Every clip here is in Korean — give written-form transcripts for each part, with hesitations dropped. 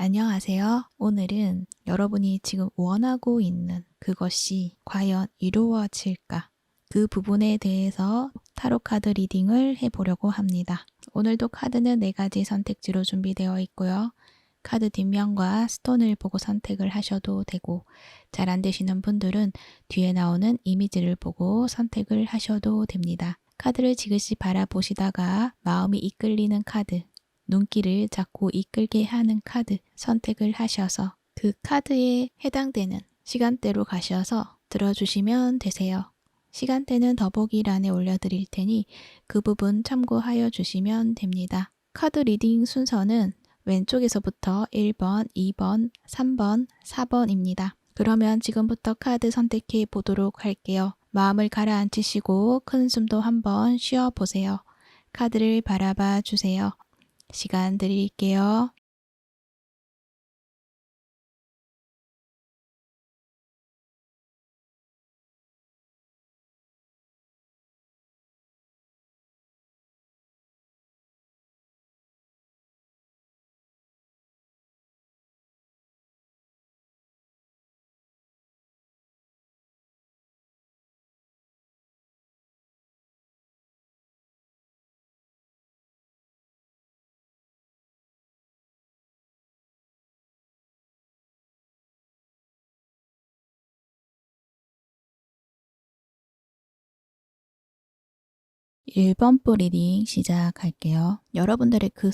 안녕하세요. 오늘은 여러분이 지금 원하고 있는 그것이 과연 이루어질까? 그 부분에 대해서 타로 카드 리딩을 해보려고 합니다. 오늘도 카드는 4가지 선택지로 준비되어 있고요. 카드 뒷면과 스톤을 보고 선택을 하셔도 되고, 잘 안 되시는 분들은 뒤에 나오는 이미지를 보고 선택을 하셔도 됩니다. 카드를 지그시 바라보시다가 마음이 이끌리는 카드, 눈길을 자꾸 이끌게 하는 카드 선택을 하셔서 그 카드에 해당되는 시간대로 가셔서 들어주시면 되세요. 시간대는 더보기란에 올려드릴 테니 그 부분 참고하여 주시면 됩니다. 카드 리딩 순서는 왼쪽에서부터 1번, 2번, 3번, 4번입니다. 그러면 지금부터 카드 선택해 보도록 할게요. 마음을 가라앉히시고 큰 숨도 한번 쉬어보세요. 카드를 바라봐 주세요. 시간 드릴게요. 일 번 리딩 시작할게요. 여러분들의 그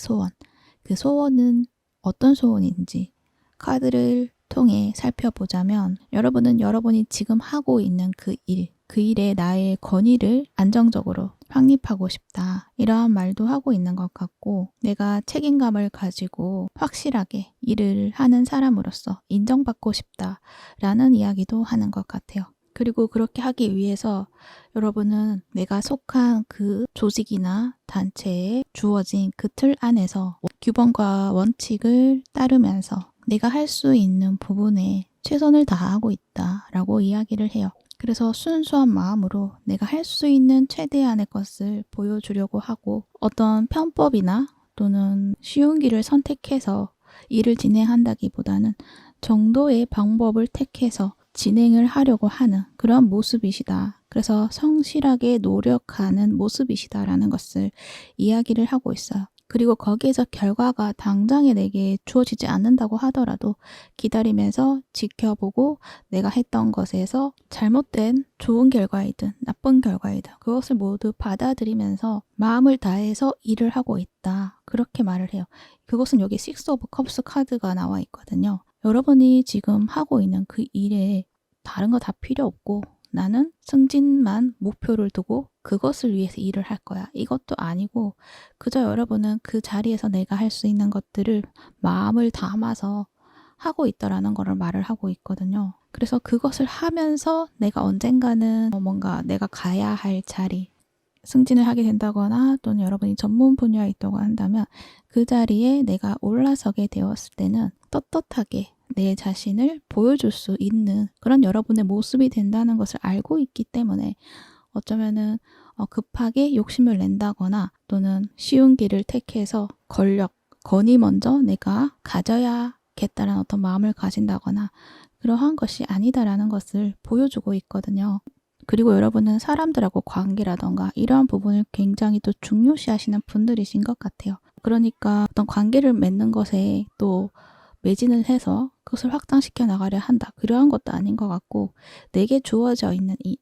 소원은 어떤 소원인지 카드를 통해 살펴보자면 여러분은 여러분이 지금 하고 있는 그 일에 나의 권위를 안정적으로 확립하고 싶다. 이러한 말도 하고 있는 것 같고 내가 책임감을 가지고 확실하게 일을 하는 사람으로서 인정받고 싶다라는 이야기도 하는 것 같아요. 그리고 그렇게 하기 위해서 여러분은 내가 속한 그 조직이나 단체에 주어진 그 틀 안에서 규범과 원칙을 따르면서 내가 할 수 있는 부분에 최선을 다하고 있다라고 이야기를 해요. 그래서 순수한 마음으로 내가 할 수 있는 최대한의 것을 보여주려고 하고 어떤 편법이나 또는 쉬운 길을 선택해서 일을 진행한다기보다는 정도의 방법을 택해서 진행을 하려고 하는 그런 모습이시다. 그래서 성실하게 노력하는 모습이시다라는 것을 이야기를 하고 있어요. 그리고 거기에서 결과가 당장에 내게 주어지지 않는다고 하더라도 기다리면서 지켜보고 내가 했던 것에서 잘못된 좋은 결과이든 나쁜 결과이든 그것을 모두 받아들이면서 마음을 다해서 일을 하고 있다. 그렇게 말을 해요. 그것은 여기 식스 오브 컵스 카드가 나와 있거든요. 여러분이 지금 하고 있는 그 일에 다른 거 다 필요 없고 나는 승진만 목표를 두고 그것을 위해서 일을 할 거야. 이것도 아니고 그저 여러분은 그 자리에서 내가 할 수 있는 것들을 마음을 담아서 하고 있다라는 거를 말을 하고 있거든요. 그래서 그것을 하면서 내가 언젠가는 뭔가 내가 가야 할 자리, 승진을 하게 된다거나 또는 여러분이 전문 분야에 있다고 한다면 그 자리에 내가 올라서게 되었을 때는 떳떳하게 내 자신을 보여줄 수 있는 그런 여러분의 모습이 된다는 것을 알고 있기 때문에 어쩌면은 급하게 욕심을 낸다거나 또는 쉬운 길을 택해서 권위 먼저 내가 가져야겠다라는 어떤 마음을 가진다거나 그러한 것이 아니다라는 것을 보여주고 있거든요. 그리고 여러분은 사람들하고 관계라던가 이러한 부분을 굉장히 또 중요시하시는 분들이신 것 같아요. 그러니까 어떤 관계를 맺는 것에 또 매진을 해서 그것을 확장시켜 나가려 한다. 그러한 것도 아닌 것 같고 내게 주어져 있는 이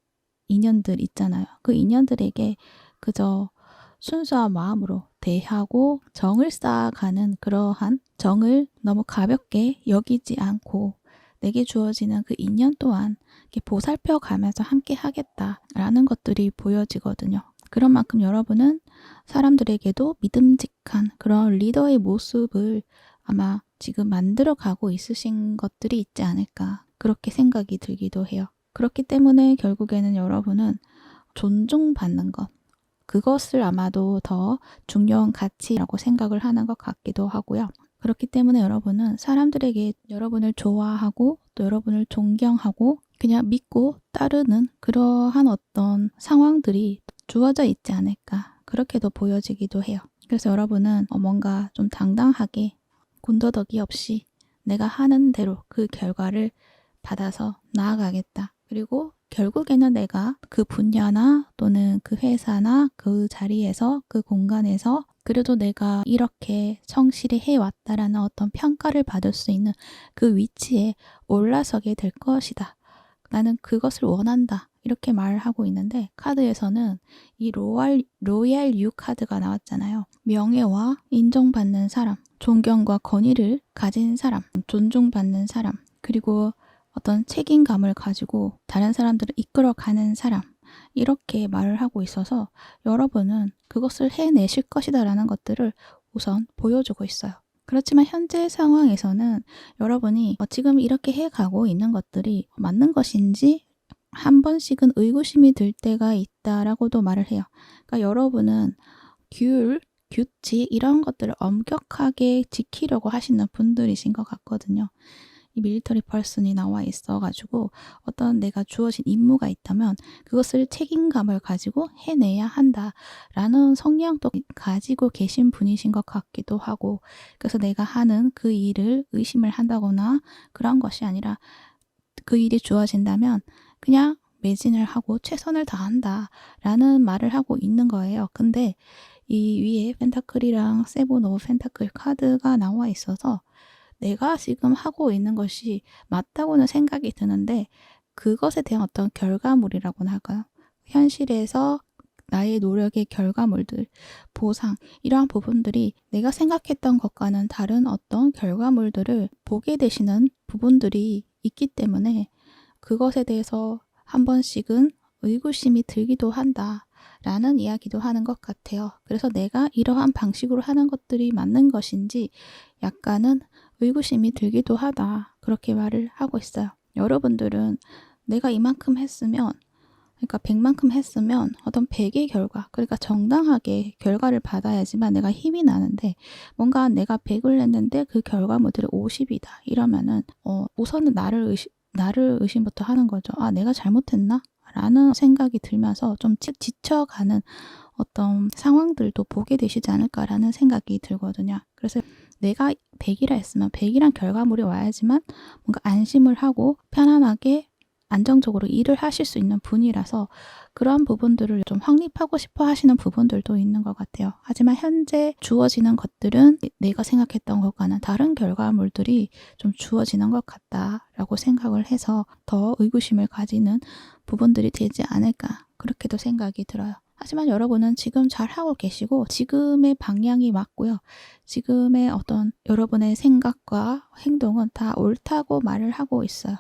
인연들 있잖아요. 그 인연들에게 그저 순수한 마음으로 대하고 정을 쌓아가는 그러한 정을 너무 가볍게 여기지 않고 내게 주어지는 그 인연 또한 이렇게 보살펴 가면서 함께 하겠다라는 것들이 보여지거든요. 그런 만큼 여러분은 사람들에게도 믿음직한 그런 리더의 모습을 아마 지금 만들어 가고 있으신 것들이 있지 않을까 그렇게 생각이 들기도 해요. 그렇기 때문에 결국에는 여러분은 존중받는 것 그것을 아마도 더 중요한 가치라고 생각을 하는 것 같기도 하고요. 그렇기 때문에 여러분은 사람들에게 여러분을 좋아하고 또 여러분을 존경하고 그냥 믿고 따르는 그러한 어떤 상황들이 주어져 있지 않을까 그렇게도 보여지기도 해요. 그래서 여러분은 뭔가 좀 당당하게 군더더기 없이 내가 하는 대로 그 결과를 받아서 나아가겠다. 그리고 결국에는 내가 그 분야나 또는 그 회사나 그 자리에서 그 공간에서 그래도 내가 이렇게 성실히 해왔다라는 어떤 평가를 받을 수 있는 그 위치에 올라서게 될 것이다. 나는 그것을 원한다. 이렇게 말을 하고 있는데 카드에서는 이 로얄 U 카드가 나왔잖아요. 명예와 인정받는 사람, 존경과 권위를 가진 사람, 존중받는 사람, 그리고 어떤 책임감을 가지고 다른 사람들을 이끌어가는 사람, 이렇게 말을 하고 있어서 여러분은 그것을 해내실 것이다 라는 것들을 우선 보여주고 있어요. 그렇지만 현재 상황에서는 여러분이 지금 이렇게 해가고 있는 것들이 맞는 것인지 한 번씩은 의구심이 들 때가 있다라고도 말을 해요. 그러니까 여러분은 규칙 이런 것들을 엄격하게 지키려고 하시는 분들이신 것 같거든요. 이 밀리터리 펄슨이 나와 있어가지고 어떤 내가 주어진 임무가 있다면 그것을 책임감을 가지고 해내야 한다라는 성향도 가지고 계신 분이신 것 같기도 하고, 그래서 내가 하는 그 일을 의심을 한다거나 그런 것이 아니라 그 일이 주어진다면 그냥 매진을 하고 최선을 다한다라는 말을 하고 있는 거예요. 근데 이 위에 펜타클이랑 세븐 오브 펜타클 카드가 나와 있어서 내가 지금 하고 있는 것이 맞다고는 생각이 드는데 그것에 대한 어떤 결과물이라고나 할까요? 현실에서 나의 노력의 결과물들, 보상, 이러한 부분들이 내가 생각했던 것과는 다른 어떤 결과물들을 보게 되시는 부분들이 있기 때문에 그것에 대해서 한 번씩은 의구심이 들기도 한다 라는 이야기도 하는 것 같아요. 그래서 내가 이러한 방식으로 하는 것들이 맞는 것인지 약간은 의구심이 들기도 하다, 그렇게 말을 하고 있어요. 여러분들은 내가 이만큼 했으면, 그러니까 100만큼 했으면 어떤 100의 결과, 그러니까 정당하게 결과를 받아야지만 내가 힘이 나는데 뭔가 내가 100을 했는데 그 결과물들이 50이다 이러면은 우선은 나를 의심부터 하는 거죠. 아, 내가 잘못했나? 라는 생각이 들면서 좀 지쳐가는 어떤 상황들도 보게 되시지 않을까라는 생각이 들거든요. 그래서 내가 100이라 했으면 100이란 결과물이 와야지만 뭔가 안심을 하고 편안하게 안정적으로 일을 하실 수 있는 분이라서 그러한 부분들을 좀 확립하고 싶어 하시는 부분들도 있는 것 같아요. 하지만 현재 주어지는 것들은 내가 생각했던 것과는 다른 결과물들이 좀 주어지는 것 같다라고 생각을 해서 더 의구심을 가지는 부분들이 되지 않을까, 그렇게도 생각이 들어요. 하지만 여러분은 지금 잘하고 계시고 지금의 방향이 맞고요. 지금의 어떤 여러분의 생각과 행동은 다 옳다고 말을 하고 있어요.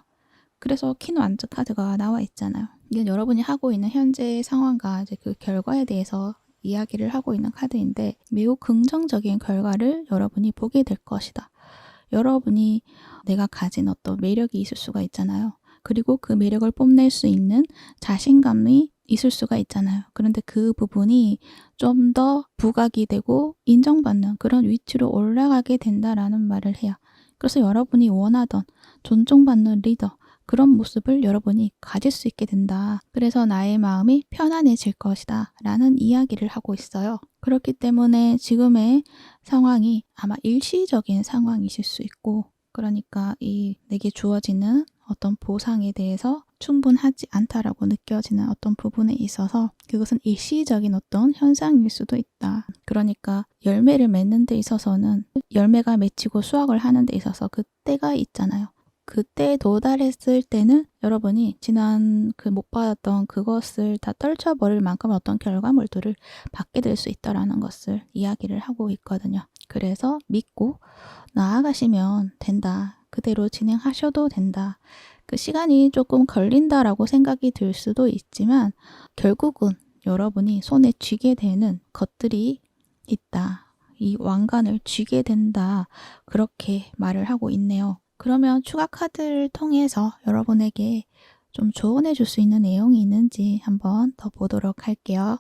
그래서 퀸 완즈 카드가 나와 있잖아요. 이게 여러분이 하고 있는 현재의 상황과 이제 그 결과에 대해서 이야기를 하고 있는 카드인데 매우 긍정적인 결과를 여러분이 보게 될 것이다. 여러분이 내가 가진 어떤 매력이 있을 수가 있잖아요. 그리고 그 매력을 뽐낼 수 있는 자신감이 있을 수가 있잖아요. 그런데 그 부분이 좀 더 부각이 되고 인정받는 그런 위치로 올라가게 된다라는 말을 해요. 그래서 여러분이 원하던 존중받는 리더, 그런 모습을 여러분이 가질 수 있게 된다. 그래서 나의 마음이 편안해질 것이다 라는 이야기를 하고 있어요. 그렇기 때문에 지금의 상황이 아마 일시적인 상황이실 수 있고, 그러니까 이 내게 주어지는 어떤 보상에 대해서 충분하지 않다라고 느껴지는 어떤 부분에 있어서 그것은 일시적인 어떤 현상일 수도 있다. 그러니까 열매를 맺는 데 있어서는 열매가 맺히고 수확을 하는 데 있어서 그 때가 있잖아요. 그때에 도달했을 때는 여러분이 지난 그 못 받았던 그것을 다 떨쳐버릴 만큼 어떤 결과물들을 받게 될 수 있다라는 것을 이야기를 하고 있거든요. 그래서 믿고 나아가시면 된다. 그대로 진행하셔도 된다. 그 시간이 조금 걸린다라고 생각이 들 수도 있지만 결국은 여러분이 손에 쥐게 되는 것들이 있다. 이 왕관을 쥐게 된다. 그렇게 말을 하고 있네요. 그러면 추가 카드를 통해서 여러분에게 좀 조언해 줄 수 있는 내용이 있는지 한번 더 보도록 할게요.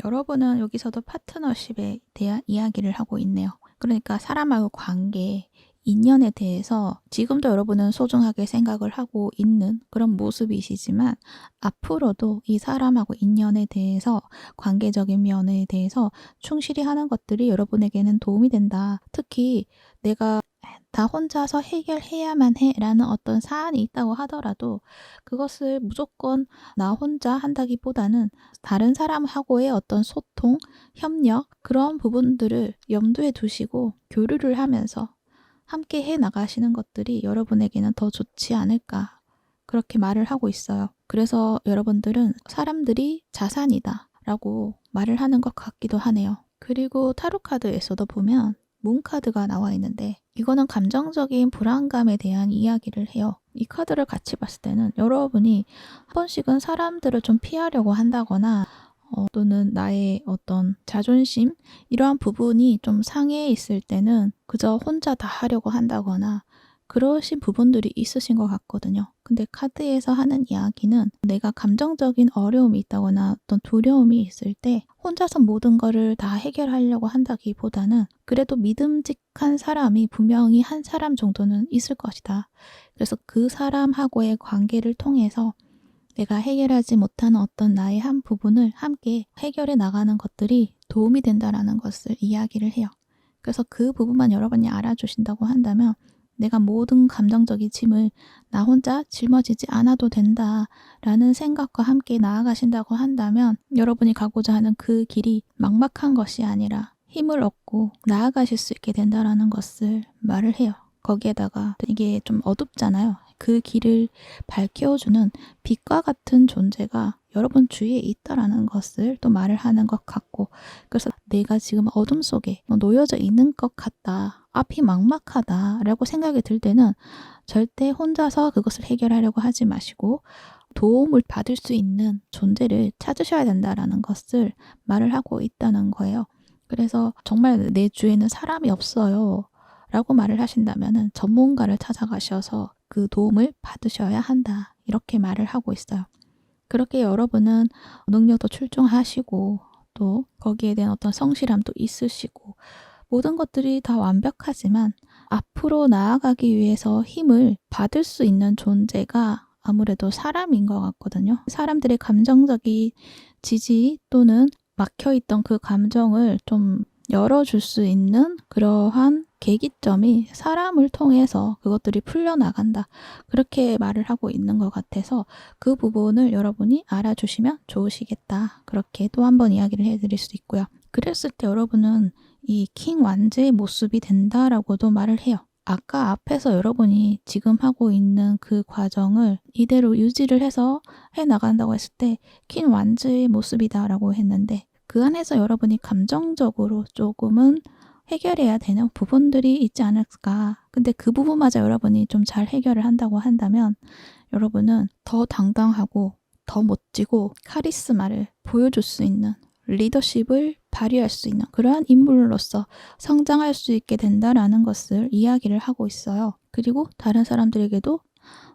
여러분은 여기서도 파트너십에 대한 이야기를 하고 있네요. 그러니까 사람하고 관계, 인연에 대해서 지금도 여러분은 소중하게 생각을 하고 있는 그런 모습이시지만 앞으로도 이 사람하고 인연에 대해서 관계적인 면에 대해서 충실히 하는 것들이 여러분에게는 도움이 된다. 특히 내가 다 혼자서 해결해야만 해라는 어떤 사안이 있다고 하더라도 그것을 무조건 나 혼자 한다기보다는 다른 사람하고의 어떤 소통, 협력 그런 부분들을 염두에 두시고 교류를 하면서 함께 해 나가시는 것들이 여러분에게는 더 좋지 않을까 그렇게 말을 하고 있어요. 그래서 여러분들은 사람들이 자산이다 라고 말을 하는 것 같기도 하네요. 그리고 타로 카드에서도 보면 문 카드가 나와 있는데 이거는 감정적인 불안감에 대한 이야기를 해요. 이 카드를 같이 봤을 때는 여러분이 한 번씩은 사람들을 좀 피하려고 한다거나 또는 나의 어떤 자존심 이러한 부분이 좀 상해 있을 때는 그저 혼자 다 하려고 한다거나 그러신 부분들이 있으신 것 같거든요. 근데 카드에서 하는 이야기는 내가 감정적인 어려움이 있다거나 어떤 두려움이 있을 때 혼자서 모든 거를 다 해결하려고 한다기보다는 그래도 믿음직한 사람이 분명히 한 사람 정도는 있을 것이다. 그래서 그 사람하고의 관계를 통해서 내가 해결하지 못하는 어떤 나의 한 부분을 함께 해결해 나가는 것들이 도움이 된다라는 것을 이야기를 해요. 그래서 그 부분만 여러분이 알아주신다고 한다면 내가 모든 감정적인 짐을 나 혼자 짊어지지 않아도 된다라는 생각과 함께 나아가신다고 한다면 여러분이 가고자 하는 그 길이 막막한 것이 아니라 힘을 얻고 나아가실 수 있게 된다라는 것을 말을 해요. 거기에다가 이게 좀 어둡잖아요. 그 길을 밝혀주는 빛과 같은 존재가 여러분 주위에 있다라는 것을 또 말을 하는 것 같고 그래서 내가 지금 어둠 속에 놓여져 있는 것 같다. 앞이 막막하다라고 생각이 들 때는 절대 혼자서 그것을 해결하려고 하지 마시고 도움을 받을 수 있는 존재를 찾으셔야 된다라는 것을 말을 하고 있다는 거예요. 그래서 정말 내 주위에는 사람이 없어요. 라고 말을 하신다면 전문가를 찾아가셔서 그 도움을 받으셔야 한다. 이렇게 말을 하고 있어요. 그렇게 여러분은 능력도 출중하시고 또 거기에 대한 어떤 성실함도 있으시고 모든 것들이 다 완벽하지만 앞으로 나아가기 위해서 힘을 받을 수 있는 존재가 아무래도 사람인 것 같거든요. 사람들의 감정적인 지지 또는 막혀있던 그 감정을 좀 열어줄 수 있는 그러한 계기점이 사람을 통해서 그것들이 풀려나간다. 그렇게 말을 하고 있는 것 같아서 그 부분을 여러분이 알아주시면 좋으시겠다. 그렇게 또 한 번 이야기를 해드릴 수 있고요. 그랬을 때 여러분은 이 킹 완즈의 모습이 된다라고도 말을 해요. 아까 앞에서 여러분이 지금 하고 있는 그 과정을 이대로 유지를 해서 해나간다고 했을 때 킹 완즈의 모습이다라고 했는데 그 안에서 여러분이 감정적으로 조금은 해결해야 되는 부분들이 있지 않을까. 근데 그 부분마저 여러분이 좀 잘 해결을 한다고 한다면 여러분은 더 당당하고 더 멋지고 카리스마를 보여줄 수 있는 리더십을 발휘할 수 있는 그러한 인물로서 성장할 수 있게 된다라는 것을 이야기를 하고 있어요. 그리고 다른 사람들에게도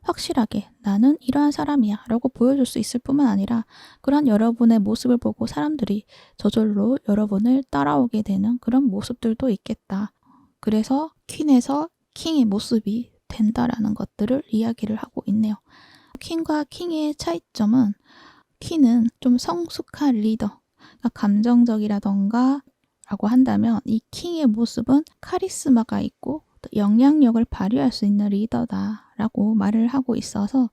확실하게 나는 이러한 사람이야 라고 보여줄 수 있을 뿐만 아니라 그런 여러분의 모습을 보고 사람들이 저절로 여러분을 따라오게 되는 그런 모습들도 있겠다. 그래서 퀸에서 킹의 모습이 된다라는 것들을 이야기를 하고 있네요. 퀸과 킹의 차이점은 퀸은 좀 성숙한 리더, 그러니까 감정적이라던가 라고 한다면 이 킹의 모습은 카리스마가 있고 영향력을 발휘할 수 있는 리더다 라고 말을 하고 있어서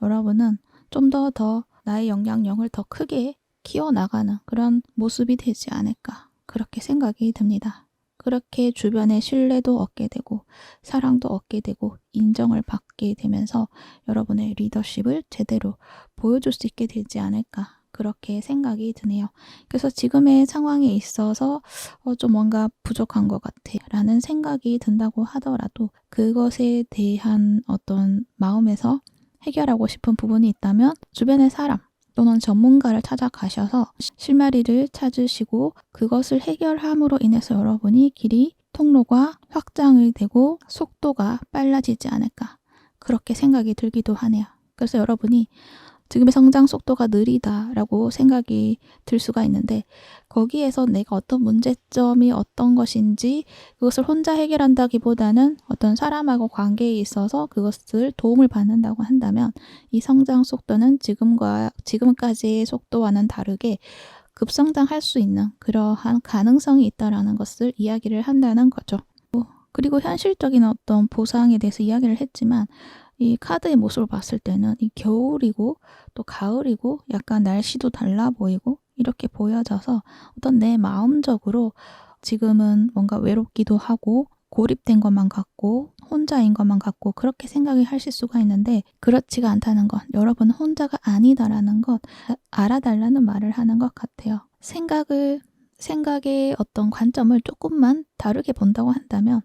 여러분은 좀 더 나의 영향력을 더 크게 키워나가는 그런 모습이 되지 않을까 그렇게 생각이 듭니다. 그렇게 주변의 신뢰도 얻게 되고 사랑도 얻게 되고 인정을 받게 되면서 여러분의 리더십을 제대로 보여줄 수 있게 되지 않을까 그렇게 생각이 드네요. 그래서 지금의 상황에 있어서 좀 뭔가 부족한 것 같아 라는 생각이 든다고 하더라도 그것에 대한 어떤 마음에서 해결하고 싶은 부분이 있다면 주변의 사람 또는 전문가를 찾아가셔서 실마리를 찾으시고 그것을 해결함으로 인해서 여러분이 길이 통로가 확장이 되고 속도가 빨라지지 않을까 그렇게 생각이 들기도 하네요. 그래서 여러분이 지금의 성장 속도가 느리다라고 생각이 들 수가 있는데 거기에서 내가 어떤 문제점이 어떤 것인지 그것을 혼자 해결한다기보다는 어떤 사람하고 관계에 있어서 그것을 도움을 받는다고 한다면 이 성장 속도는 지금까지의 속도와는 다르게 급성장할 수 있는 그러한 가능성이 있다라는 것을 이야기를 한다는 거죠. 그리고 현실적인 어떤 보상에 대해서 이야기를 했지만 이 카드의 모습을 봤을 때는 이 겨울이고 또 가을이고 약간 날씨도 달라 보이고 이렇게 보여져서 어떤 내 마음적으로 지금은 뭔가 외롭기도 하고 고립된 것만 같고 혼자인 것만 같고 그렇게 생각을 하실 수가 있는데 그렇지가 않다는 것, 여러분은 혼자가 아니다라는 것 알아달라는 말을 하는 것 같아요. 생각의 어떤 관점을 조금만 다르게 본다고 한다면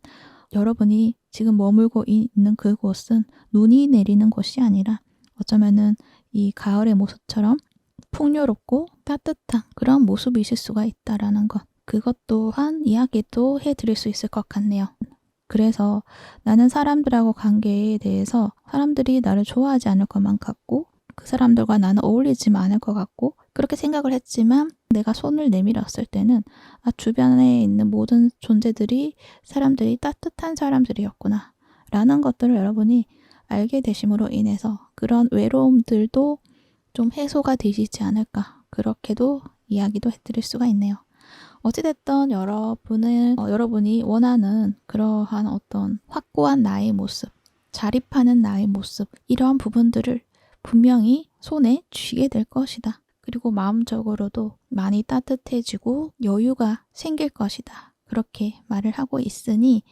여러분이 지금 머물고 있는 그곳은 눈이 내리는 곳이 아니라 어쩌면은 이 가을의 모습처럼 풍요롭고 따뜻한 그런 모습이실 수가 있다라는 것. 그것 또한 이야기도 해드릴 수 있을 것 같네요. 그래서 나는 사람들하고 관계에 대해서 사람들이 나를 좋아하지 않을 것만 같고 그 사람들과 나는 어울리지 않을 것 같고 그렇게 생각을 했지만 내가 손을 내밀었을 때는 주변에 있는 모든 사람들이 따뜻한 사람들이었구나 라는 것들을 여러분이 알게 되심으로 인해서 그런 외로움들도 좀 해소가 되시지 않을까 그렇게도 이야기도 해드릴 수가 있네요. 어찌됐든 여러분이 원하는 그러한 어떤 확고한 나의 모습, 자립하는 나의 모습 이러한 부분들을 분명히 손에 쥐게 될 것이다. 그리고 마음적으로도 많이 따뜻해지고 여유가 생길 것이다. 그렇게 말을 하고 있으니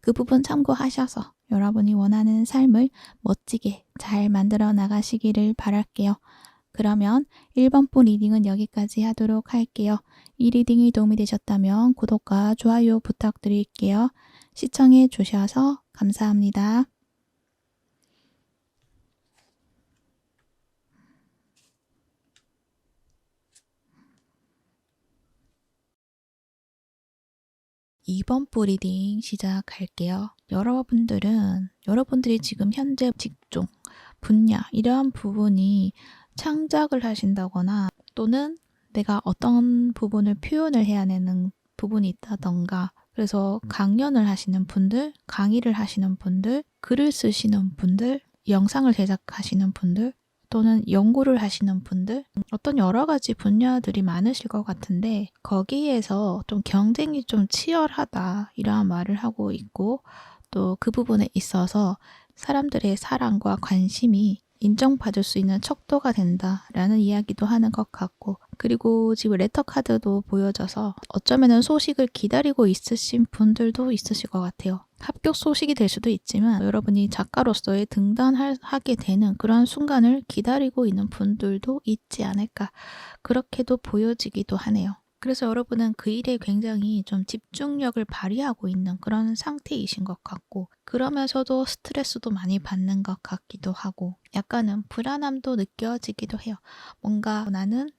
그 부분 참고하셔서 여러분이 원하는 삶을 멋지게 잘 만들어 나가시기를 바랄게요. 그러면 1번분 리딩은 여기까지 하도록 할게요. 이 리딩이 도움이 되셨다면 구독과 좋아요 부탁드릴게요. 시청해 주셔서 감사합니다. 2번분 리딩 시작할게요. 여러분들이 지금 현재 직종, 분야 이러한 부분이 창작을 하신다거나 또는 내가 어떤 부분을 표현을 해야 되는 부분이 있다던가 그래서 강연을 하시는 분들, 강의를 하시는 분들, 글을 쓰시는 분들, 영상을 제작하시는 분들 또는 연구를 하시는 분들 어떤 여러 가지 분야들이 많으실 것 같은데 거기에서 좀 경쟁이 좀 치열하다 이러한 말을 하고 있고 또 그 부분에 있어서 사람들의 사랑과 관심이 인정받을 수 있는 척도가 된다라는 이야기도 하는 것 같고 그리고 지금 레터 카드도 보여져서 어쩌면은 소식을 기다리고 있으신 분들도 있으실 것 같아요. 합격 소식이 될 수도 있지만 여러분이 작가로서의 등단하게 되는 그런 순간을 기다리고 있는 분들도 있지 않을까 그렇게도 보여지기도 하네요. 그래서 여러분은 그 일에 굉장히 좀 집중력을 발휘하고 있는 그런 상태이신 것 같고 그러면서도 스트레스도 많이 받는 것 같기도 하고 약간은 불안함도 느껴지기도 해요. 뭔가 나는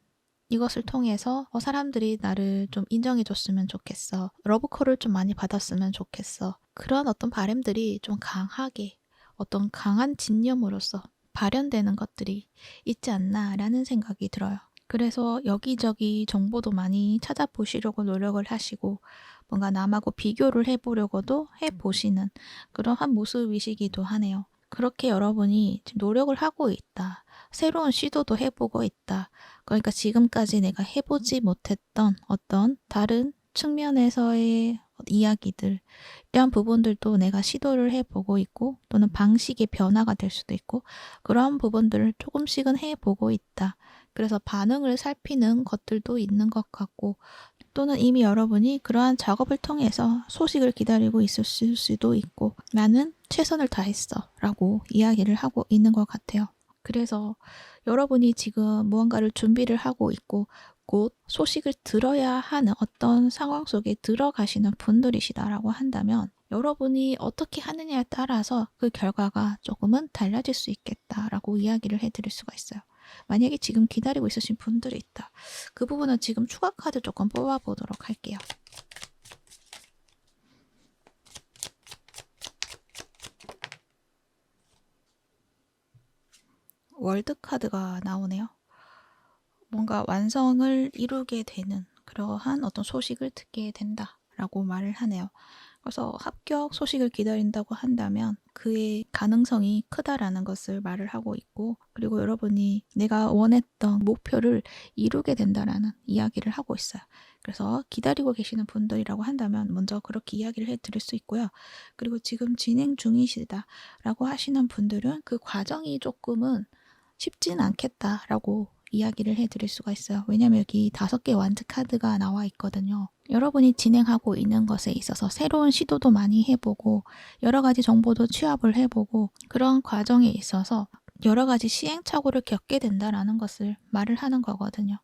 이것을 통해서 사람들이 나를 좀 인정해줬으면 좋겠어. 러브콜을 좀 많이 받았으면 좋겠어. 그런 어떤 바람들이 좀 강하게 어떤 강한 진념으로서 발현되는 것들이 있지 않나라는 생각이 들어요. 그래서 여기저기 정보도 많이 찾아보시려고 노력을 하시고 뭔가 남하고 비교를 해보려고도 해보시는 그러한 모습이시기도 하네요. 그렇게 여러분이 지금 노력을 하고 있다. 새로운 시도도 해보고 있다. 그러니까 지금까지 내가 해보지 못했던 어떤 다른 측면에서의 이야기들 이런 부분들도 내가 시도를 해보고 있고 또는 방식의 변화가 될 수도 있고 그런 부분들을 조금씩은 해보고 있다. 그래서 반응을 살피는 것들도 있는 것 같고 또는 이미 여러분이 그러한 작업을 통해서 소식을 기다리고 있을 수도 있고 나는 최선을 다했어 라고 이야기를 하고 있는 것 같아요. 그래서 여러분이 지금 무언가를 준비를 하고 있고 곧 소식을 들어야 하는 어떤 상황 속에 들어가시는 분들이시다라고 한다면 여러분이 어떻게 하느냐에 따라서 그 결과가 조금은 달라질 수 있겠다라고 이야기를 해드릴 수가 있어요. 만약에 지금 기다리고 있으신 분들이 있다. 그 부분은 지금 추가 카드 조금 뽑아보도록 할게요. 월드 카드가 나오네요. 뭔가 완성을 이루게 되는 그러한 어떤 소식을 듣게 된다라고 말을 하네요. 그래서 합격 소식을 기다린다고 한다면 그의 가능성이 크다라는 것을 말을 하고 있고, 그리고 여러분이 내가 원했던 목표를 이루게 된다라는 이야기를 하고 있어요. 그래서 기다리고 계시는 분들이라고 한다면 먼저 그렇게 이야기를 해드릴 수 있고요. 그리고 지금 진행 중이시다라고 하시는 분들은 그 과정이 조금은 쉽진 않겠다라고 이야기를 해드릴 수가 있어요. 왜냐면 여기 5개 완드 카드가 나와 있거든요. 여러분이 진행하고 있는 것에 있어서 새로운 시도도 많이 해보고 여러 가지 정보도 취합을 해보고 그런 과정에 있어서 여러 가지 시행착오를 겪게 된다라는 것을 말을 하는 거거든요.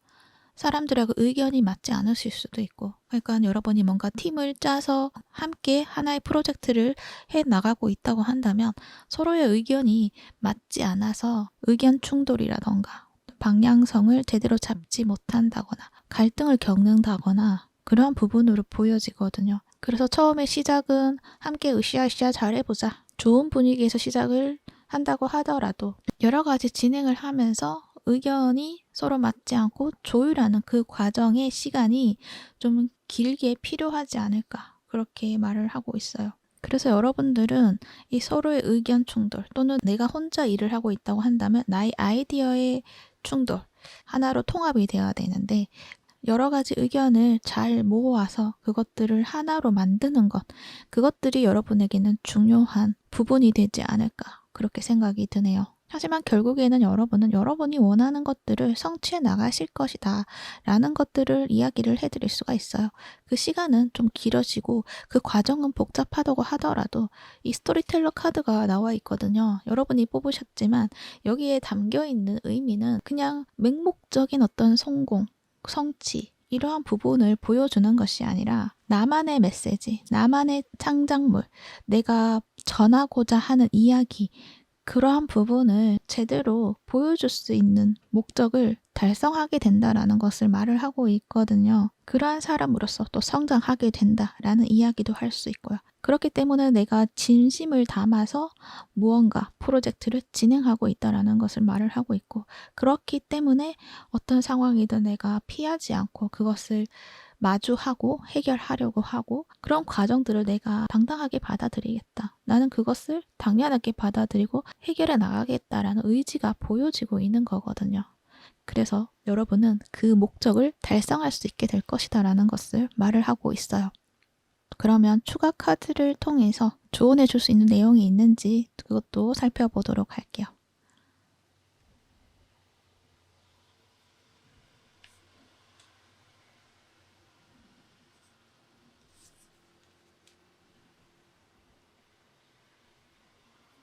사람들하고 의견이 맞지 않으실 수도 있고, 그러니까 여러분이 뭔가 팀을 짜서 함께 하나의 프로젝트를 해 나가고 있다고 한다면 서로의 의견이 맞지 않아서 의견 충돌이라던가 방향성을 제대로 잡지 못한다거나 갈등을 겪는다거나 그러한 부분으로 보여지거든요. 그래서 처음에 시작은 함께 으쌰으쌰 잘해보자, 좋은 분위기에서 시작을 한다고 하더라도 여러 가지 진행을 하면서 의견이 서로 맞지 않고 조율하는 그 과정의 시간이 좀 길게 필요하지 않을까, 그렇게 말을 하고 있어요. 그래서 여러분들은 이 서로의 의견 충돌 또는 내가 혼자 일을 하고 있다고 한다면 나의 아이디어의 충돌 하나로 통합이 되어야 되는데, 여러 가지 의견을 잘 모아서 그것들을 하나로 만드는 것, 그것들이 여러분에게는 중요한 부분이 되지 않을까, 그렇게 생각이 드네요. 하지만 결국에는 여러분은 여러분이 원하는 것들을 성취해 나가실 것이다 라는 것들을 이야기를 해드릴 수가 있어요. 그 시간은 좀 길어지고 그 과정은 복잡하다고 하더라도 이 스토리텔러 카드가 나와 있거든요. 여러분이 뽑으셨지만 여기에 담겨있는 의미는 그냥 맹목적인 어떤 성공, 성취, 이러한 부분을 보여주는 것이 아니라 나만의 메시지, 나만의 창작물, 내가 전하고자 하는 이야기, 그러한 부분을 제대로 보여줄 수 있는 목적을 달성하게 된다라는 것을 말을 하고 있거든요. 그러한 사람으로서 또 성장하게 된다라는 이야기도 할 수 있고요. 그렇기 때문에 내가 진심을 담아서 무언가 프로젝트를 진행하고 있다라는 것을 말을 하고 있고, 그렇기 때문에 어떤 상황이든 내가 피하지 않고 그것을 마주하고 해결하려고 하고, 그런 과정들을 내가 당당하게 받아들이겠다, 나는 그것을 당연하게 받아들이고 해결해 나가겠다라는 의지가 보여지고 있는 거거든요. 그래서 여러분은 그 목적을 달성할 수 있게 될 것이다 라는 것을 말을 하고 있어요. 그러면 추가 카드를 통해서 조언해 줄 수 있는 내용이 있는지 그것도 살펴보도록 할게요.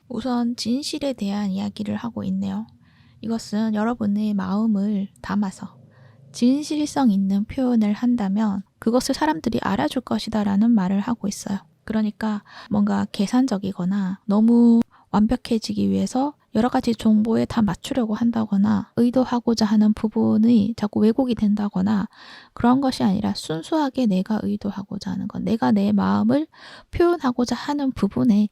우선 진실에 대한 이야기를 하고 있네요. 이것은 여러분의 마음을 담아서 진실성 있는 표현을 한다면 그것을 사람들이 알아줄 것이다 라는 말을 하고 있어요. 그러니까 뭔가 계산적이거나 너무 완벽해지기 위해서 여러 가지 정보에 다 맞추려고 한다거나 의도하고자 하는 부분이 자꾸 왜곡이 된다거나 그런 것이 아니라 순수하게 내가 의도하고자 하는 것, 내가 내 마음을 표현하고자 하는 부분에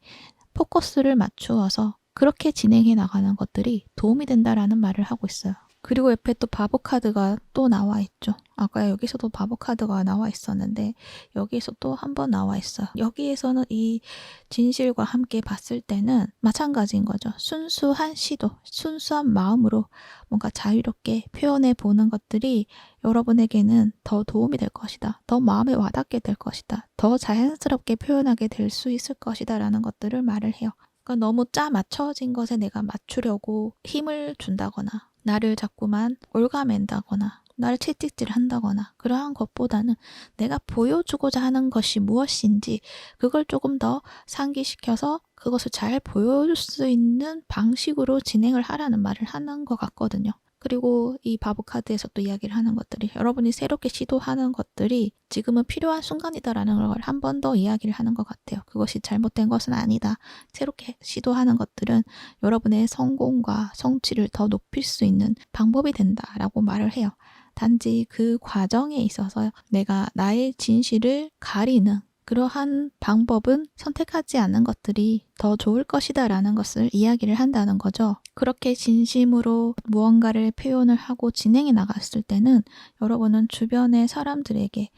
포커스를 맞추어서 그렇게 진행해 나가는 것들이 도움이 된다라는 말을 하고 있어요. 그리고 옆에 또 바보 카드가 또 나와 있죠. 아까 여기서도 바보 카드가 나와 있었는데 여기에서 또 한 번 나와 있어요. 여기에서는 이 진실과 함께 봤을 때는 마찬가지인 거죠. 순수한 시도, 순수한 마음으로 뭔가 자유롭게 표현해 보는 것들이 여러분에게는 더 도움이 될 것이다, 더 마음에 와닿게 될 것이다, 더 자연스럽게 표현하게 될 수 있을 것이다 라는 것들을 말을 해요. 그러니까 너무 짜 맞춰진 것에 내가 맞추려고 힘을 준다거나 나를 자꾸만 올가맨다거나 나를 채찍질 한다거나 그러한 것보다는 내가 보여주고자 하는 것이 무엇인지 그걸 조금 더 상기시켜서 그것을 잘 보여줄 수 있는 방식으로 진행을 하라는 말을 하는 것 같거든요. 그리고 이 바보 카드에서 또 이야기를 하는 것들이 여러분이 새롭게 시도하는 것들이 지금은 필요한 순간이다라는 걸 한 번 더 이야기를 하는 것 같아요. 그것이 잘못된 것은 아니다. 새롭게 시도하는 것들은 여러분의 성공과 성취를 더 높일 수 있는 방법이 된다라고 말을 해요. 단지 그 과정에 있어서 내가 나의 진실을 가리는 그러한 방법은 선택하지 않는 것들이 더 좋을 것이다 라는 것을 이야기를 한다는 거죠. 그렇게 진심으로 무언가를 표현을 하고 진행해 나갔을 때는 여러분은 주변의 사람들에게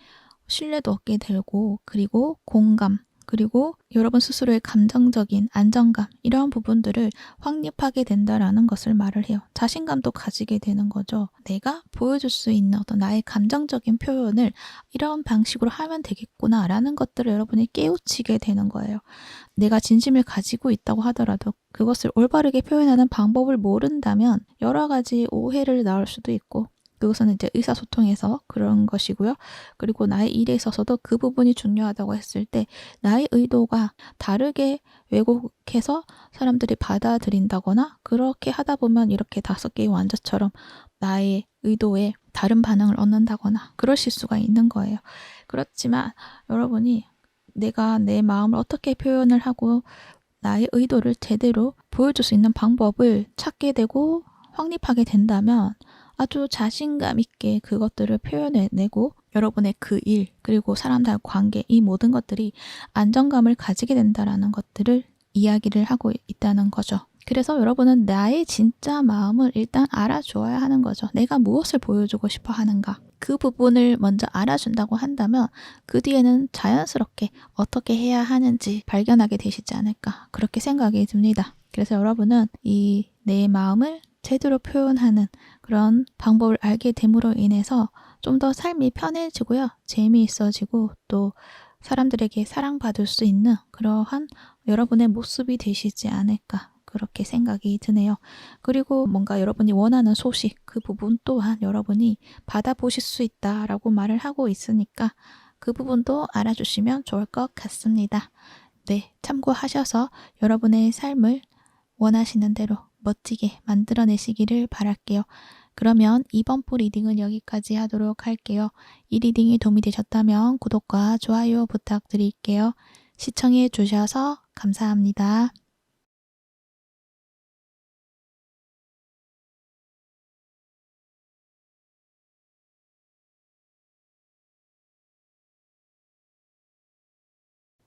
신뢰도 얻게 되고, 그리고 공감, 그리고 여러분 스스로의 감정적인 안정감, 이러한 부분들을 확립하게 된다라는 것을 말을 해요. 자신감도 가지게 되는 거죠. 내가 보여줄 수 있는 어떤 나의 감정적인 표현을 이런 방식으로 하면 되겠구나라는 것들을 여러분이 깨우치게 되는 거예요. 내가 진심을 가지고 있다고 하더라도 그것을 올바르게 표현하는 방법을 모른다면 여러 가지 오해를 낳을 수도 있고, 그것은 이제 의사소통에서 그런 것이고요. 그리고 나의 일에 있어서도 그 부분이 중요하다고 했을 때 나의 의도가 다르게 왜곡해서 사람들이 받아들인다거나, 그렇게 하다 보면 이렇게 5개의 완자처럼 나의 의도에 다른 반응을 얻는다거나 그러실 수가 있는 거예요. 그렇지만 여러분이 내가 내 마음을 어떻게 표현을 하고 나의 의도를 제대로 보여줄 수 있는 방법을 찾게 되고 확립하게 된다면 아주 자신감 있게 그것들을 표현해내고 여러분의 그 일, 그리고 사람들과의 관계, 이 모든 것들이 안정감을 가지게 된다는 것들을 이야기를 하고 있다는 거죠. 그래서 여러분은 나의 진짜 마음을 일단 알아줘야 하는 거죠. 내가 무엇을 보여주고 싶어 하는가. 그 부분을 먼저 알아준다고 한다면 그 뒤에는 자연스럽게 어떻게 해야 하는지 발견하게 되시지 않을까, 그렇게 생각이 듭니다. 그래서 여러분은 이 내 마음을 제대로 표현하는 그런 방법을 알게 됨으로 인해서 좀 더 삶이 편해지고요. 재미있어지고 또 사람들에게 사랑받을 수 있는 그러한 여러분의 모습이 되시지 않을까, 그렇게 생각이 드네요. 그리고 뭔가 여러분이 원하는 소식, 그 부분 또한 여러분이 받아보실 수 있다라고 말을 하고 있으니까 그 부분도 알아주시면 좋을 것 같습니다. 네, 참고하셔서 여러분의 삶을 원하시는 대로 멋지게 만들어내시기를 바랄게요. 그러면 이번 부 리딩은 여기까지 하도록 할게요. 이 리딩이 도움이 되셨다면 구독과 좋아요 부탁드릴게요. 시청해 주셔서 감사합니다.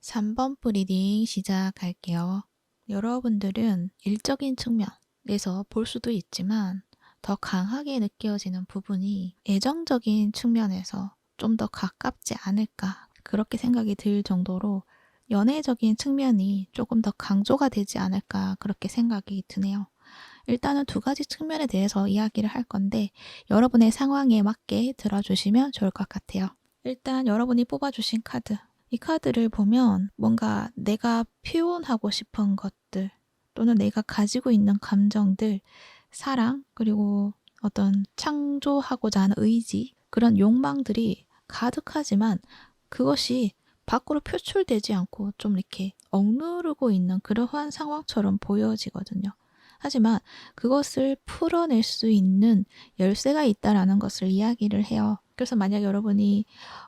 (3번) 부 리딩 시작할게요. 여러분들은 일적인 측면에서 볼 수도 있지만 더 강하게 느껴지는 부분이 애정적인 측면에서 좀 더 가깝지 않을까, 그렇게 생각이 들 정도로 연애적인 측면이 조금 더 강조가 되지 않을까, 그렇게 생각이 드네요. 일단은 2가지 측면에 대해서 이야기를 할 건데 여러분의 상황에 맞게 들어주시면 좋을 것 같아요. 일단 여러분이 뽑아주신 카드, 이 카드를 보면 뭔가 내가 표현하고 싶은 것들, 또는 내가 가지고 있는 감정들, 사랑, 그리고 어떤 창조하고자 하는 의지, 그런 욕망들이 가득하지만 그것이 밖으로 표출되지 않고 좀 이렇게 억누르고 있는 그러한 상황처럼 보여지거든요. 하지만 그것을 풀어낼 수 있는 열쇠가 있다라는 것을 이야기를 해요. 그래서 만약 여러분이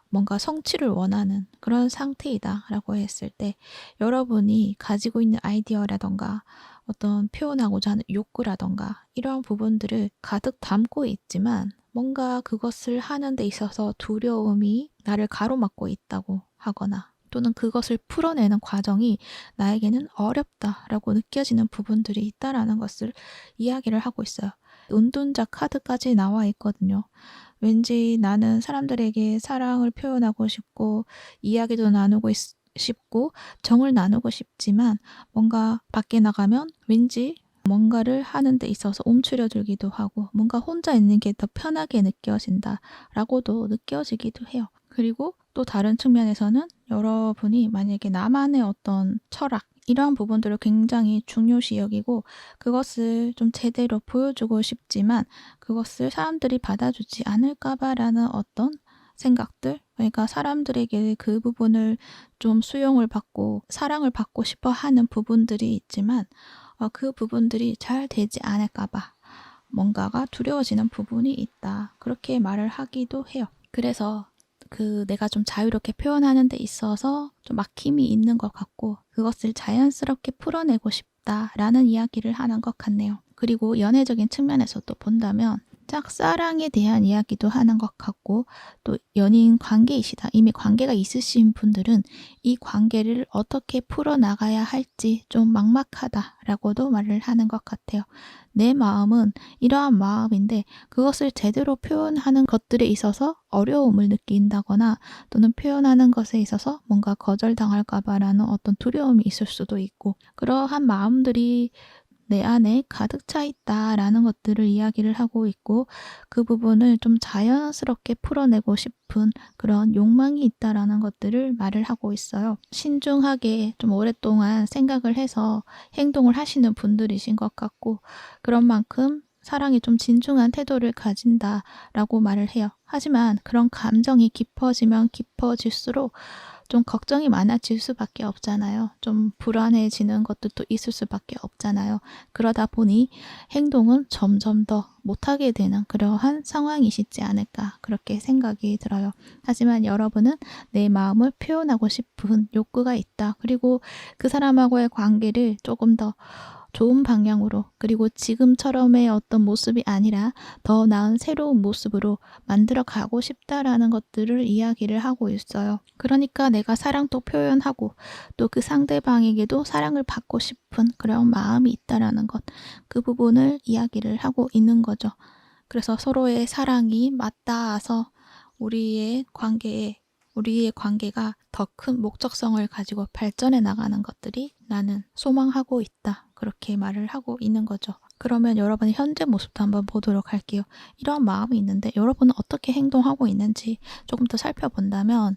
뭔가 성취를 원하는 그런 상태이다라고 했을 때 여러분이 가지고 있는 아이디어라던가 어떤 표현하고자 하는 욕구라던가 이러한 부분들을 가득 담고 있지만 뭔가 그것을 하는 데 있어서 두려움이 나를 가로막고 있다고 하거나, 또는 그것을 풀어내는 과정이 나에게는 어렵다라고 느껴지는 부분들이 있다라는 것을 이야기를 하고 있어요. 은둔자 카드까지 나와 있거든요. 왠지 나는 사람들에게 사랑을 표현하고 싶고 이야기도 나누고 싶고 정을 나누고 싶지만 뭔가 밖에 나가면 왠지 뭔가를 하는 데 있어서 움츠려들기도 하고 뭔가 혼자 있는 게 더 편하게 느껴진다라고도 느껴지기도 해요. 그리고 또 다른 측면에서는 여러분이 만약에 나만의 어떤 철학, 이러한 부분들을 굉장히 중요시 여기고 그것을 좀 제대로 보여주고 싶지만 그것을 사람들이 받아주지 않을까 봐라는 어떤 생각들, 그러니까 사람들에게 그 부분을 좀 수용을 받고 사랑을 받고 싶어 하는 부분들이 있지만 그 부분들이 잘 되지 않을까 봐 뭔가가 두려워지는 부분이 있다, 그렇게 말을 하기도 해요. 그래서 내가 좀 자유롭게 표현하는 데 있어서 좀 막힘이 있는 것 같고 그것을 자연스럽게 풀어내고 싶다라는 이야기를 하는 것 같네요. 그리고 연애적인 측면에서도 본다면 짝사랑에 대한 이야기도 하는 것 같고, 또 연인 관계이시다, 이미 관계가 있으신 분들은 이 관계를 어떻게 풀어나가야 할지 좀 막막하다라고도 말을 하는 것 같아요. 내 마음은 이러한 마음인데 그것을 제대로 표현하는 것들에 있어서 어려움을 느낀다거나, 또는 표현하는 것에 있어서 뭔가 거절당할까 봐라는 어떤 두려움이 있을 수도 있고, 그러한 마음들이 내 안에 가득 차 있다라는 것들을 이야기를 하고 있고, 그 부분을 좀 자연스럽게 풀어내고 싶은 그런 욕망이 있다라는 것들을 말을 하고 있어요. 신중하게 좀 오랫동안 생각을 해서 행동을 하시는 분들이신 것 같고, 그런 만큼 사랑에 좀 진중한 태도를 가진다라고 말을 해요. 하지만 그런 감정이 깊어지면 깊어질수록 좀 걱정이 많아질 수밖에 없잖아요. 좀 불안해지는 것들도 있을 수밖에 없잖아요. 그러다 보니 행동은 점점 더 못하게 되는 그러한 상황이시지 않을까, 그렇게 생각이 들어요. 하지만 여러분은 내 마음을 표현하고 싶은 욕구가 있다. 그리고 그 사람하고의 관계를 조금 더 좋은 방향으로, 그리고 지금처럼의 어떤 모습이 아니라 더 나은 새로운 모습으로 만들어 가고 싶다라는 것들을 이야기를 하고 있어요. 그러니까 내가 사랑도 표현하고 또 그 상대방에게도 사랑을 받고 싶은 그런 마음이 있다라는 것, 그 부분을 이야기를 하고 있는 거죠. 그래서 서로의 사랑이 맞닿아서 우리의 관계가 더 큰 목적성을 가지고 발전해 나가는 것들이 나는 소망하고 있다, 그렇게 말을 하고 있는 거죠. 그러면 여러분의 현재 모습도 한번 보도록 할게요. 이러한 마음이 있는데 여러분은 어떻게 행동하고 있는지 조금 더 살펴본다면,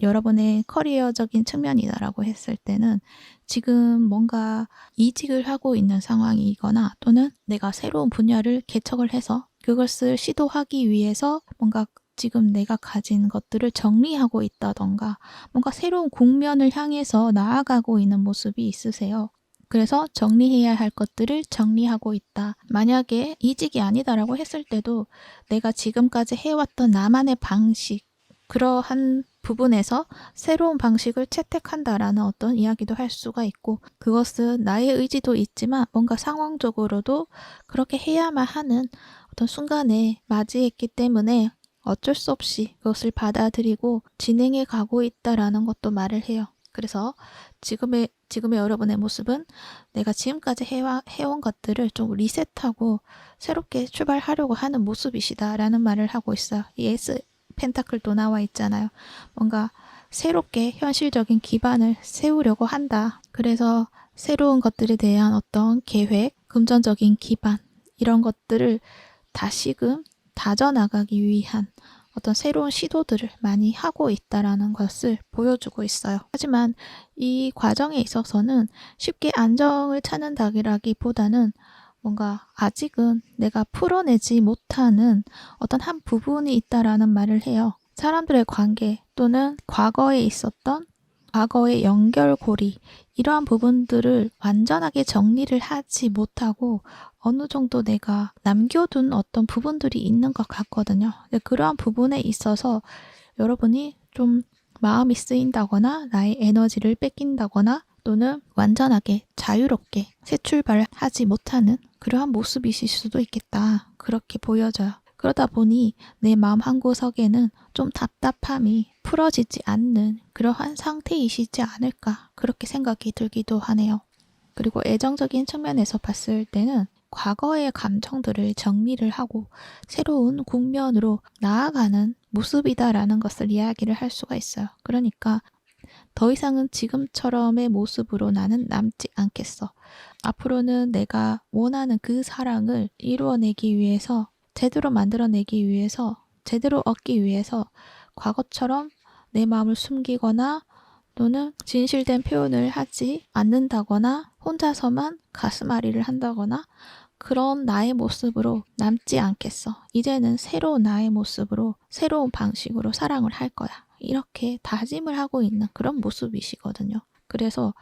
여러분의 커리어적인 측면이다라고 했을 때는 지금 뭔가 이직을 하고 있는 상황이거나, 또는 내가 새로운 분야를 개척을 해서 그것을 시도하기 위해서 뭔가 지금 내가 가진 것들을 정리하고 있다던가, 뭔가 새로운 국면을 향해서 나아가고 있는 모습이 있으세요. 그래서 정리해야 할 것들을 정리하고 있다. 만약에 이직이 아니다라고 했을 때도 내가 지금까지 해왔던 나만의 방식, 그러한 부분에서 새로운 방식을 채택한다라는 어떤 이야기도 할 수가 있고, 그것은 나의 의지도 있지만 뭔가 상황적으로도 그렇게 해야만 하는 어떤 순간에 맞이했기 때문에 어쩔 수 없이 그것을 받아들이고 진행해 가고 있다라는 것도 말을 해요. 그래서 지금의 여러분의 모습은 내가 지금까지 해온 것들을 좀 리셋하고 새롭게 출발하려고 하는 모습이시다라는 말을 하고 있어요. 이 에이스 펜타클도 나와 있잖아요. 뭔가 새롭게 현실적인 기반을 세우려고 한다. 그래서 새로운 것들에 대한 어떤 계획, 금전적인 기반, 이런 것들을 다시금 다져나가기 위한 어떤 새로운 시도들을 많이 하고 있다라는 것을 보여주고 있어요. 하지만 이 과정에 있어서는 쉽게 안정을 찾는다기보다는 뭔가 아직은 내가 풀어내지 못하는 어떤 한 부분이 있다라는 말을 해요. 사람들의 관계, 또는 과거에 있었던 과거의 연결고리, 이러한 부분들을 완전하게 정리를 하지 못하고 어느 정도 내가 남겨둔 어떤 부분들이 있는 것 같거든요. 근데 그러한 부분에 있어서 여러분이 좀 마음이 쓰인다거나, 나의 에너지를 뺏긴다거나, 또는 완전하게 자유롭게 새 출발을 하지 못하는 그러한 모습이실 수도 있겠다, 그렇게 보여져요. 그러다 보니 내 마음 한구석에는 좀 답답함이 풀어지지 않는 그러한 상태이시지 않을까, 그렇게 생각이 들기도 하네요. 그리고 애정적인 측면에서 봤을 때는 과거의 감정들을 정리를 하고 새로운 국면으로 나아가는 모습이다라는 것을 이야기를 할 수가 있어요. 그러니까 더 이상은 지금처럼의 모습으로 나는 남지 않겠어. 앞으로는 내가 원하는 그 사랑을 이루어내기 위해서, 제대로 만들어내기 위해서, 제대로 얻기 위해서 과거처럼 내 마음을 숨기거나, 또는 진실된 표현을 하지 않는다거나, 혼자서만 가슴앓이를 한다거나, 그런 나의 모습으로 남지 않겠어. 이제는 새로운 나의 모습으로, 새로운 방식으로 사랑을 할 거야, 이렇게 다짐을 하고 있는 그런 모습이시거든요. 그래서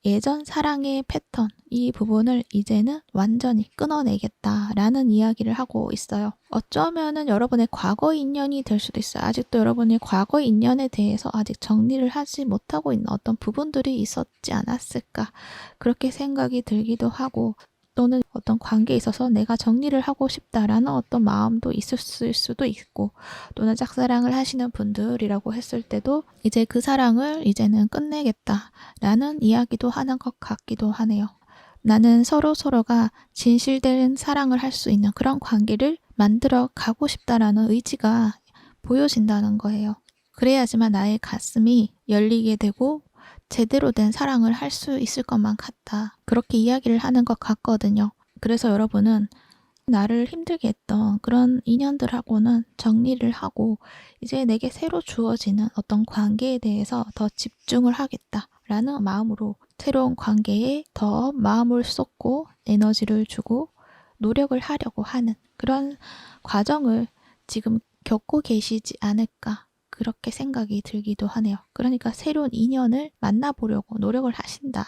예전 사랑의 패턴, 이 부분을 이제는 완전히 끊어내겠다라는 이야기를 하고 있어요. 어쩌면은 여러분의 과거 인연이 될 수도 있어요. 아직도 여러분의 과거 인연에 대해서 아직 정리를 하지 못하고 있는 어떤 부분들이 있었지 않았을까, 그렇게 생각이 들기도 하고, 또는 어떤 관계에 있어서 내가 정리를 하고 싶다라는 어떤 마음도 있었을 수도 있고, 또는 짝사랑을 하시는 분들이라고 했을 때도 이제 그 사랑을 이제는 끝내겠다라는 이야기도 하는 것 같기도 하네요. 나는 서로가 진실된 사랑을 할 수 있는 그런 관계를 만들어 가고 싶다라는 의지가 보여진다는 거예요. 그래야지만 나의 가슴이 열리게 되고 제대로 된 사랑을 할 수 있을 것만 같다. 그렇게 이야기를 하는 것 같거든요. 그래서 여러분은 나를 힘들게 했던 그런 인연들하고는 정리를 하고 이제 내게 새로 주어지는 어떤 관계에 대해서 더 집중을 하겠다라는 마음으로 새로운 관계에 더 마음을 쏟고 에너지를 주고 노력을 하려고 하는 그런 과정을 지금 겪고 계시지 않을까, 그렇게 생각이 들기도 하네요. 그러니까 새로운 인연을 만나보려고 노력을 하신다.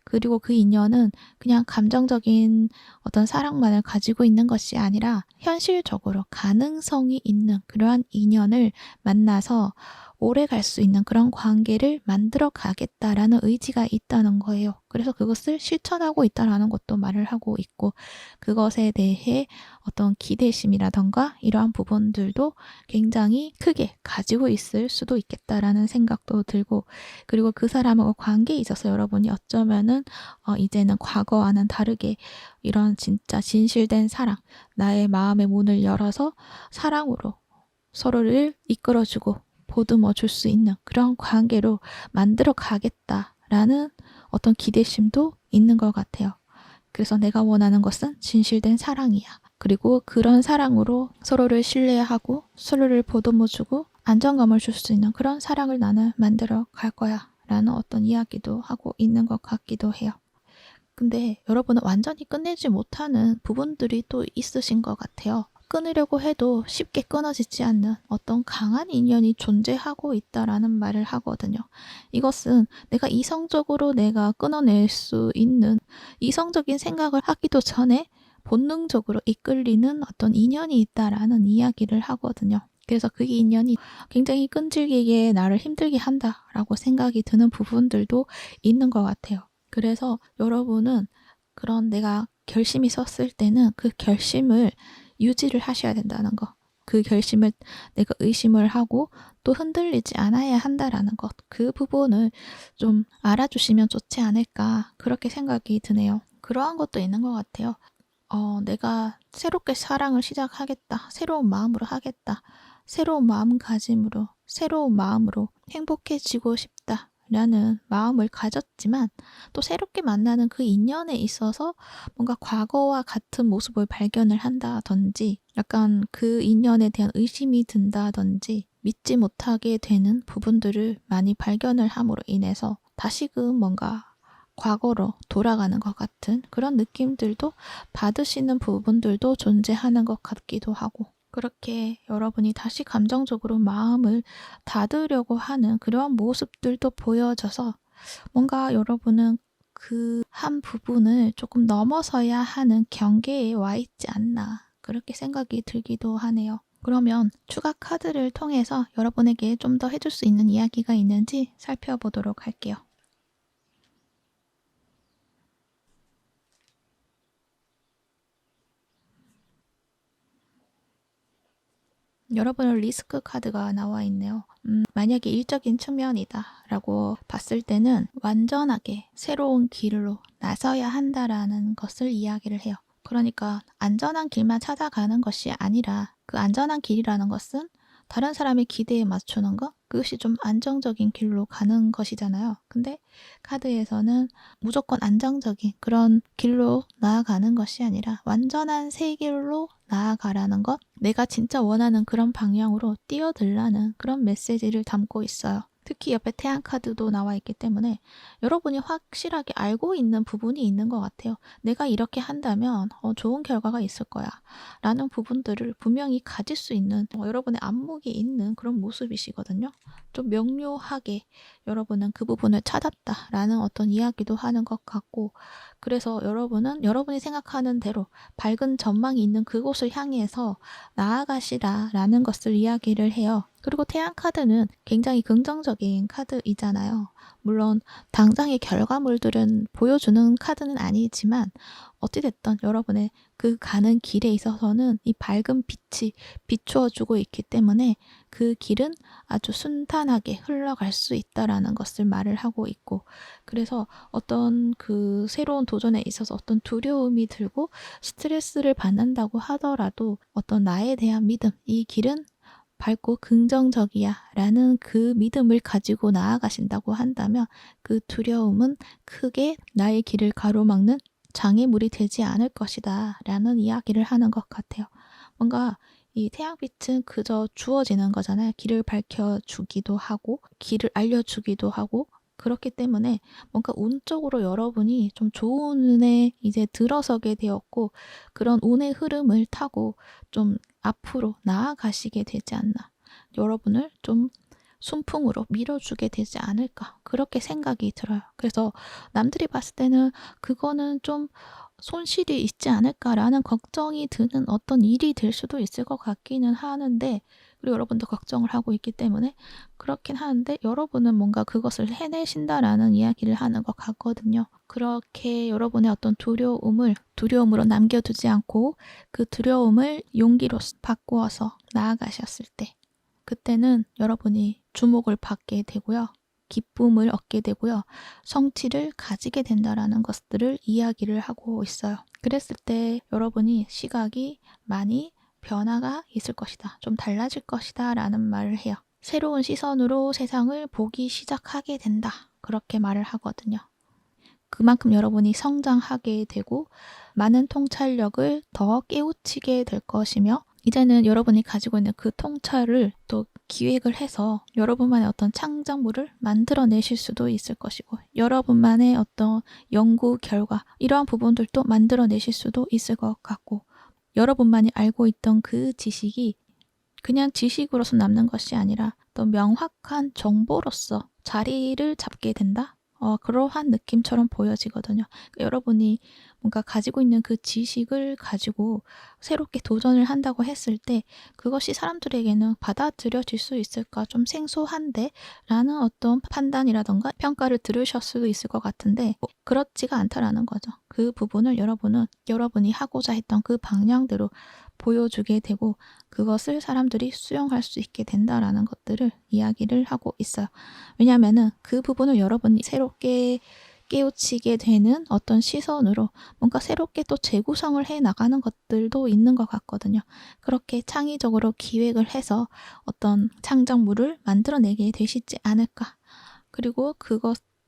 그리고 그 인연은 그냥 감정적인 어떤 사랑만을 가지고 있는 것이 아니라 현실적으로 가능성이 있는 그러한 인연을 만나서 오래 갈 수 있는 그런 관계를 만들어 가겠다라는 의지가 있다는 거예요. 그래서 그것을 실천하고 있다라는 것도 말을 하고 있고, 그것에 대해 어떤 기대심이라던가 이러한 부분들도 굉장히 크게 가지고 있을 수도 있겠다라는 생각도 들고, 그리고 그 사람하고 관계에 있어서 여러분이 어쩌면은 이제는 과거와는 다르게 이런 진짜 진실된 사랑, 나의 마음의 문을 열어서 사랑으로 서로를 이끌어주고 보듬어 줄 수 있는 그런 관계로 만들어 가겠다라는 어떤 기대심도 있는 것 같아요. 그래서 내가 원하는 것은 진실된 사랑이야. 그리고 그런 사랑으로 서로를 신뢰하고 서로를 보듬어주고 안정감을 줄 수 있는 그런 사랑을 나는 만들어 갈 거야 라는 어떤 이야기도 하고 있는 것 같기도 해요. 근데 여러분은 완전히 끝내지 못하는 부분들이 또 있으신 것 같아요. 끊으려고 해도 쉽게 끊어지지 않는 어떤 강한 인연이 존재하고 있다라는 말을 하거든요. 이것은 내가 이성적으로 내가 끊어낼 수 있는, 이성적인 생각을 하기도 전에 본능적으로 이끌리는 어떤 인연이 있다라는 이야기를 하거든요. 그래서 그 인연이 굉장히 끈질기게 나를 힘들게 한다라고 생각이 드는 부분들도 있는 것 같아요. 그래서 여러분은 그런 내가 결심이 섰을 때는 그 결심을 유지를 하셔야 된다는 거. 그 결심을 내가 의심을 하고 또 흔들리지 않아야 한다라는 것. 그 부분을 좀 알아주시면 좋지 않을까, 그렇게 생각이 드네요. 그러한 것도 있는 것 같아요. 내가 새롭게 사랑을 시작하겠다. 새로운 마음으로 하겠다. 새로운 마음가짐으로, 새로운 마음으로 행복해지고 싶다. 라는 마음을 가졌지만 또 새롭게 만나는 그 인연에 있어서 뭔가 과거와 같은 모습을 발견을 한다든지 약간 그 인연에 대한 의심이 든다든지 믿지 못하게 되는 부분들을 많이 발견을 함으로 인해서 다시금 뭔가 과거로 돌아가는 것 같은 그런 느낌들도 받으시는 부분들도 존재하는 것 같기도 하고, 그렇게 여러분이 다시 감정적으로 마음을 닫으려고 하는 그러한 모습들도 보여져서 뭔가 여러분은 그 한 부분을 조금 넘어서야 하는 경계에 와 있지 않나, 그렇게 생각이 들기도 하네요. 그러면 추가 카드를 통해서 여러분에게 좀 더 해줄 수 있는 이야기가 있는지 살펴보도록 할게요. 여러분은 리스크 카드가 나와 있네요. 만약에 일적인 측면이다 라고 봤을 때는 완전하게 새로운 길로 나서야 한다라는 것을 이야기를 해요. 그러니까 안전한 길만 찾아가는 것이 아니라 그 안전한 길이라는 것은 다른 사람의 기대에 맞추는 것, 그것이 좀 안정적인 길로 가는 것이잖아요. 근데 카드에서는 무조건 안정적인 그런 길로 나아가는 것이 아니라 완전한 새 길로 나아가라는 것, 내가 진짜 원하는 그런 방향으로 뛰어들라는 그런 메시지를 담고 있어요. 특히 옆에 태양 카드도 나와 있기 때문에 여러분이 확실하게 알고 있는 부분이 있는 것 같아요. 내가 이렇게 한다면 좋은 결과가 있을 거야 라는 부분들을 분명히 가질 수 있는 여러분의 안목이 있는 그런 모습이시거든요. 좀 명료하게 여러분은 그 부분을 찾았다라는 어떤 이야기도 하는 것 같고, 그래서 여러분은 여러분이 생각하는 대로 밝은 전망이 있는 그곳을 향해서 나아가시라라는 것을 이야기를 해요. 그리고 태양 카드는 굉장히 긍정적인 카드이잖아요. 물론 당장의 결과물들은 보여주는 카드는 아니지만 어찌됐든 여러분의 그 가는 길에 있어서는 이 밝은 빛이 비추어주고 있기 때문에 그 길은 아주 순탄하게 흘러갈 수 있다라는 것을 말을 하고 있고, 그래서 어떤 그 새로운 도전에 있어서 어떤 두려움이 들고 스트레스를 받는다고 하더라도 어떤 나에 대한 믿음, 이 길은 밝고 긍정적이야 라는 그 믿음을 가지고 나아가신다고 한다면 그 두려움은 크게 나의 길을 가로막는 장애물이 되지 않을 것이다 라는 이야기를 하는 것 같아요. 뭔가 이 태양빛은 그저 주어지는 거잖아요. 길을 밝혀주기도 하고 길을 알려주기도 하고, 그렇기 때문에 뭔가 운적으로 여러분이 좀 좋은 운에 이제 들어서게 되었고 그런 운의 흐름을 타고 좀 앞으로 나아가시게 되지 않나. 여러분을 좀 순풍으로 밀어주게 되지 않을까. 그렇게 생각이 들어요. 그래서 남들이 봤을 때는 그거는 좀 손실이 있지 않을까라는 걱정이 드는 어떤 일이 될 수도 있을 것 같기는 하는데, 그리고 여러분도 걱정을 하고 있기 때문에 그렇긴 하는데 여러분은 뭔가 그것을 해내신다라는 이야기를 하는 것 같거든요. 그렇게 여러분의 어떤 두려움으로 남겨두지 않고 그 두려움을 용기로 바꾸어서 나아가셨을 때 그때는 여러분이 주목을 받게 되고요. 기쁨을 얻게 되고요. 성취를 가지게 된다라는 것들을 이야기를 하고 있어요. 그랬을 때 여러분이 시각이 많이 변화가 있을 것이다. 좀 달라질 것이다 라는 말을 해요. 새로운 시선으로 세상을 보기 시작하게 된다. 그렇게 말을 하거든요. 그만큼 여러분이 성장하게 되고 많은 통찰력을 더 깨우치게 될 것이며, 이제는 여러분이 가지고 있는 그 통찰을 또 기획을 해서 여러분만의 어떤 창작물을 만들어내실 수도 있을 것이고, 여러분만의 어떤 연구 결과 이러한 부분들도 만들어내실 수도 있을 것 같고, 여러분만이 알고 있던 그 지식이 그냥 지식으로서 남는 것이 아니라 또 명확한 정보로서 자리를 잡게 된다? 그러한 느낌처럼 보여지거든요. 여러분이 뭔가 가지고 있는 그 지식을 가지고 새롭게 도전을 한다고 했을 때 그것이 사람들에게는 받아들여질 수 있을까 좀 생소한데 라는 어떤 판단이라던가 평가를 들으실 수도 있을 것 같은데 그렇지가 않다라는 거죠. 그 부분을 여러분이 하고자 했던 그 방향대로 보여주게 되고 그것을 사람들이 수용할 수 있게 된다라는 것들을 이야기를 하고 있어요. 왜냐하면은 그 부분을 여러분이 새롭게 깨우치게 되는 어떤 시선으로 뭔가 새롭게 또 재구성을 해 나가는 것들도 있는 것 같거든요. 그렇게 창의적으로 기획을 해서 어떤 창작물을 만들어내게 되시지 않을까. 그리고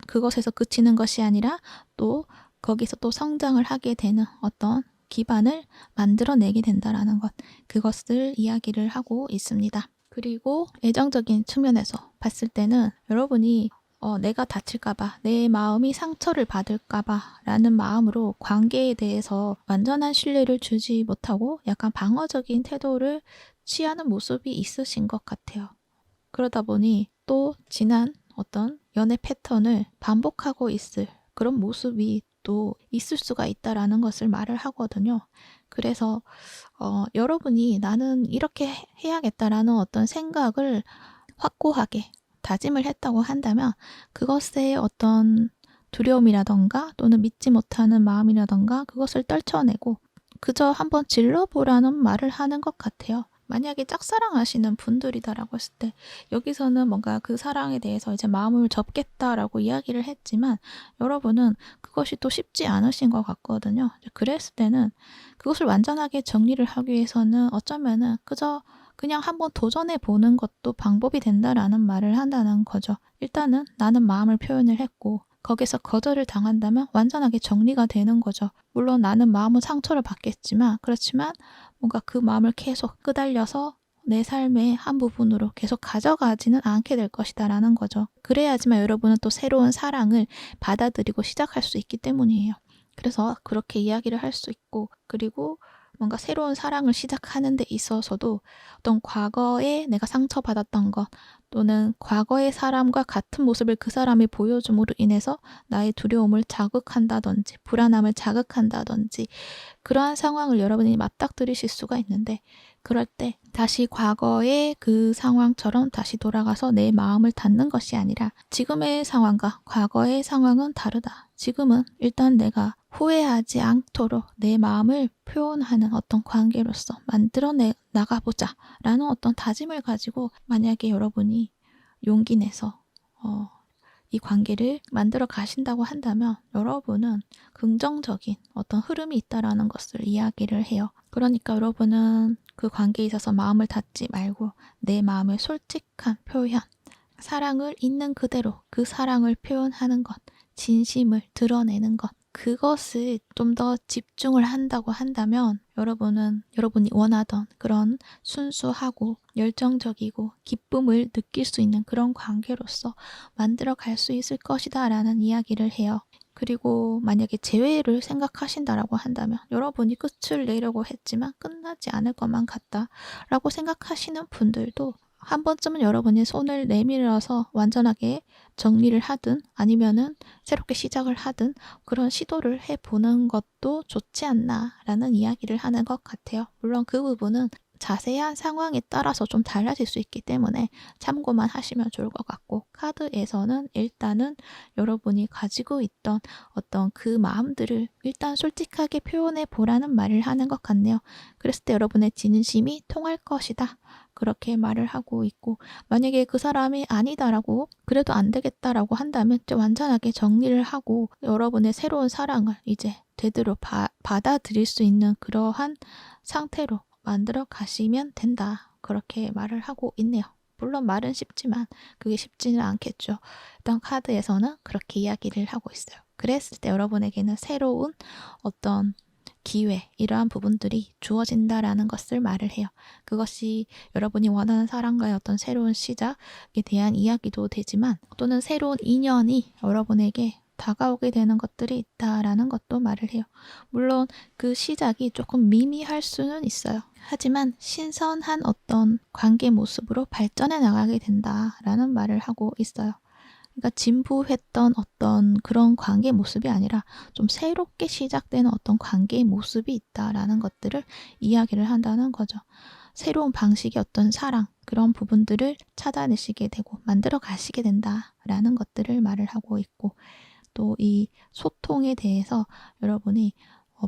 그것에서 그치는 것이 아니라 또 거기서 또 성장을 하게 되는 어떤 기반을 만들어내게 된다라는 것, 그것을 이야기를 하고 있습니다. 그리고 애정적인 측면에서 봤을 때는 여러분이 내가 다칠까봐, 내 마음이 상처를 받을까봐 라는 마음으로 관계에 대해서 완전한 신뢰를 주지 못하고 약간 방어적인 태도를 취하는 모습이 있으신 것 같아요. 그러다 보니 또 지난 어떤 연애 패턴을 반복하고 있을 그런 모습이 또 있을 수가 있다라는 것을 말을 하거든요. 그래서 여러분이 나는 이렇게 해야겠다라는 어떤 생각을 확고하게 다짐을 했다고 한다면 그것의 어떤 두려움이라던가 또는 믿지 못하는 마음이라던가 그것을 떨쳐내고 그저 한번 질러보라는 말을 하는 것 같아요. 만약에 짝사랑하시는 분들이다라고 했을 때 여기서는 뭔가 그 사랑에 대해서 이제 마음을 접겠다라고 이야기를 했지만 여러분은 그것이 또 쉽지 않으신 것 같거든요. 그랬을 때는 그것을 완전하게 정리를 하기 위해서는 어쩌면은 그냥 한번 도전해 보는 것도 방법이 된다라는 말을 한다는 거죠. 일단은 나는 마음을 표현을 했고 거기서 거절을 당한다면 완전하게 정리가 되는 거죠. 물론 나는 마음은 상처를 받겠지만 그렇지만 뭔가 그 마음을 계속 끄달려서 내 삶의 한 부분으로 계속 가져가지는 않게 될 것이다 라는 거죠. 그래야지만 여러분은 또 새로운 사랑을 받아들이고 시작할 수 있기 때문이에요. 그래서 그렇게 이야기를 할 수 있고, 그리고 뭔가 새로운 사랑을 시작하는 데 있어서도 어떤 과거에 내가 상처받았던 것 또는 과거의 사람과 같은 모습을 그 사람이 보여줌으로 인해서 나의 두려움을 자극한다든지 불안함을 자극한다든지 그러한 상황을 여러분이 맞닥뜨리실 수가 있는데 그럴 때 다시 과거의 그 상황처럼 다시 돌아가서 내 마음을 닫는 것이 아니라 지금의 상황과 과거의 상황은 다르다. 지금은 일단 내가 후회하지 않도록 내 마음을 표현하는 어떤 관계로서 만들어내 나가보자 라는 어떤 다짐을 가지고 만약에 여러분이 용기 내서 이 관계를 만들어 가신다고 한다면 여러분은 긍정적인 어떤 흐름이 있다라는 것을 이야기를 해요. 그러니까 여러분은 그 관계에 있어서 마음을 닫지 말고 내 마음의 솔직한 표현, 사랑을 있는 그대로 그 사랑을 표현하는 것, 진심을 드러내는 것, 그것을 좀 더 집중을 한다고 한다면 여러분은 여러분이 원하던 그런 순수하고 열정적이고 기쁨을 느낄 수 있는 그런 관계로서 만들어 갈 수 있을 것이다 라는 이야기를 해요. 그리고 만약에 재회를 생각하신다라고 한다면 여러분이 끝을 내려고 했지만 끝나지 않을 것만 같다 라고 생각하시는 분들도 한 번쯤은 여러분이 손을 내밀어서 완전하게 정리를 하든 아니면은 새롭게 시작을 하든 그런 시도를 해보는 것도 좋지 않나라는 이야기를 하는 것 같아요. 물론 그 부분은 자세한 상황에 따라서 좀 달라질 수 있기 때문에 참고만 하시면 좋을 것 같고 카드에서는 일단은 여러분이 가지고 있던 어떤 그 마음들을 일단 솔직하게 표현해 보라는 말을 하는 것 같네요. 그랬을 때 여러분의 진심이 통할 것이다. 그렇게 말을 하고 있고 만약에 그 사람이 아니다라고 그래도 안 되겠다라고 한다면 좀 완전하게 정리를 하고 여러분의 새로운 사랑을 이제 제대로 받아들일 수 있는 그러한 상태로 만들어 가시면 된다. 그렇게 말을 하고 있네요. 물론 말은 쉽지만 그게 쉽지는 않겠죠. 일단 카드에서는 그렇게 이야기를 하고 있어요. 그랬을 때 여러분에게는 새로운 어떤 기회, 이러한 부분들이 주어진다라는 것을 말을 해요. 그것이 여러분이 원하는 사람과의 어떤 새로운 시작에 대한 이야기도 되지만 또는 새로운 인연이 여러분에게 다가오게 되는 것들이 있다라는 것도 말을 해요. 물론 그 시작이 조금 미미할 수는 있어요. 하지만 신선한 어떤 관계 모습으로 발전해 나가게 된다라는 말을 하고 있어요. 그러니까 진부했던 어떤 그런 관계 모습이 아니라 좀 새롭게 시작되는 어떤 관계의 모습이 있다라는 것들을 이야기를 한다는 거죠. 새로운 방식의 어떤 사랑, 그런 부분들을 찾아내시게 되고 만들어 가시게 된다라는 것들을 말을 하고 있고 또 이 소통에 대해서 여러분이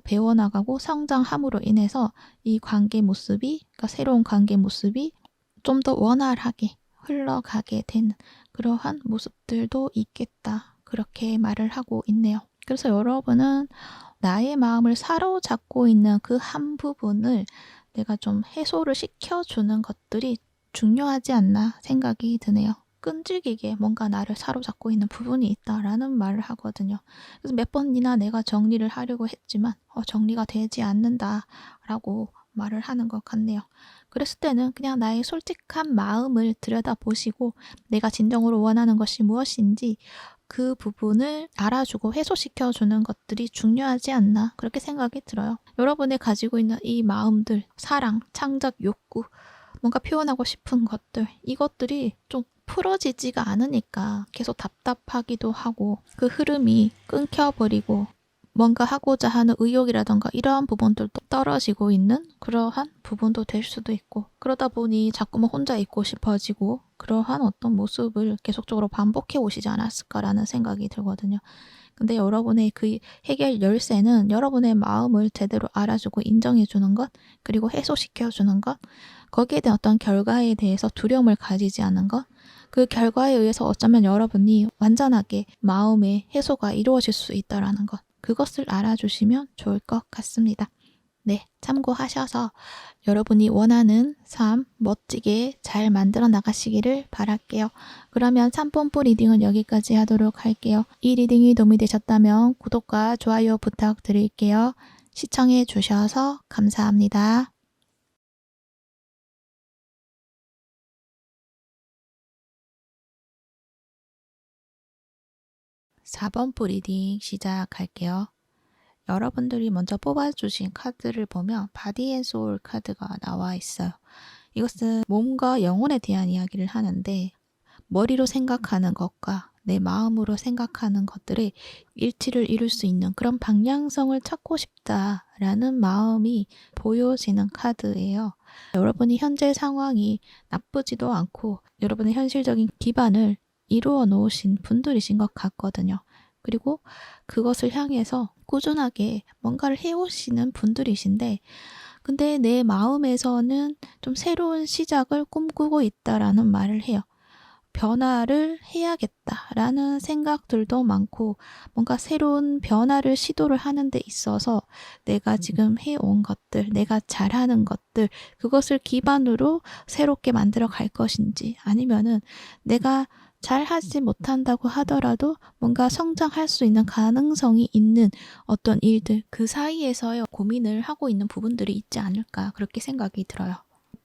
배워나가고 성장함으로 인해서 이 관계 모습이, 그러니까 새로운 관계 모습이 좀 더 원활하게 흘러가게 되는 그러한 모습들도 있겠다. 그렇게 말을 하고 있네요. 그래서 여러분은 나의 마음을 사로잡고 있는 그 한 부분을 내가 좀 해소를 시켜주는 것들이 중요하지 않나 생각이 드네요. 끈질기게 뭔가 나를 사로잡고 있는 부분이 있다라는 말을 하거든요. 그래서 몇 번이나 내가 정리를 하려고 했지만 정리가 되지 않는다라고 말을 하는 것 같네요. 그랬을 때는 그냥 나의 솔직한 마음을 들여다보시고 내가 진정으로 원하는 것이 무엇인지 그 부분을 알아주고 해소시켜주는 것들이 중요하지 않나 그렇게 생각이 들어요. 여러분이 가지고 있는 이 마음들, 사랑, 창작 욕구, 뭔가 표현하고 싶은 것들, 이것들이 좀 풀어지지가 않으니까 계속 답답하기도 하고 그 흐름이 끊겨버리고 뭔가 하고자 하는 의욕이라던가 이러한 부분들도 떨어지고 있는 그러한 부분도 될 수도 있고 그러다 보니 자꾸만 혼자 있고 싶어지고 그러한 어떤 모습을 계속적으로 반복해 오시지 않았을까라는 생각이 들거든요. 근데 여러분의 그 해결 열쇠는 여러분의 마음을 제대로 알아주고 인정해주는 것 그리고 해소시켜주는 것 거기에 대한 어떤 결과에 대해서 두려움을 가지지 않는 것 그 결과에 의해서 어쩌면 여러분이 완전하게 마음의 해소가 이루어질 수 있다는 것 그것을 알아주시면 좋을 것 같습니다. 네, 참고하셔서 여러분이 원하는 삶 멋지게 잘 만들어 나가시기를 바랄게요. 그러면 3번 리딩은 여기까지 하도록 할게요. 이 리딩이 도움이 되셨다면 구독과 좋아요 부탁드릴게요. 시청해 주셔서 감사합니다. 4번 리딩 시작할게요. 여러분들이 먼저 뽑아주신 카드를 보면 바디 앤 소울 카드가 나와 있어요. 이것은 몸과 영혼에 대한 이야기를 하는데 머리로 생각하는 것과 내 마음으로 생각하는 것들의 일치를 이룰 수 있는 그런 방향성을 찾고 싶다라는 마음이 보여지는 카드예요. 여러분이 현재 상황이 나쁘지도 않고 여러분의 현실적인 기반을 이루어 놓으신 분들이신 것 같거든요. 그리고 그것을 향해서 꾸준하게 뭔가를 해오시는 분들이신데 근데 내 마음에서는 좀 새로운 시작을 꿈꾸고 있다라는 말을 해요. 변화를 해야겠다라는 생각들도 많고 뭔가 새로운 변화를 시도를 하는 데 있어서 내가 지금 해온 것들, 내가 잘하는 것들 그것을 기반으로 새롭게 만들어 갈 것인지 아니면은 내가 잘하지 못한다고 하더라도 뭔가 성장할 수 있는 가능성이 있는 어떤 일들 그 사이에서의 고민을 하고 있는 부분들이 있지 않을까 그렇게 생각이 들어요.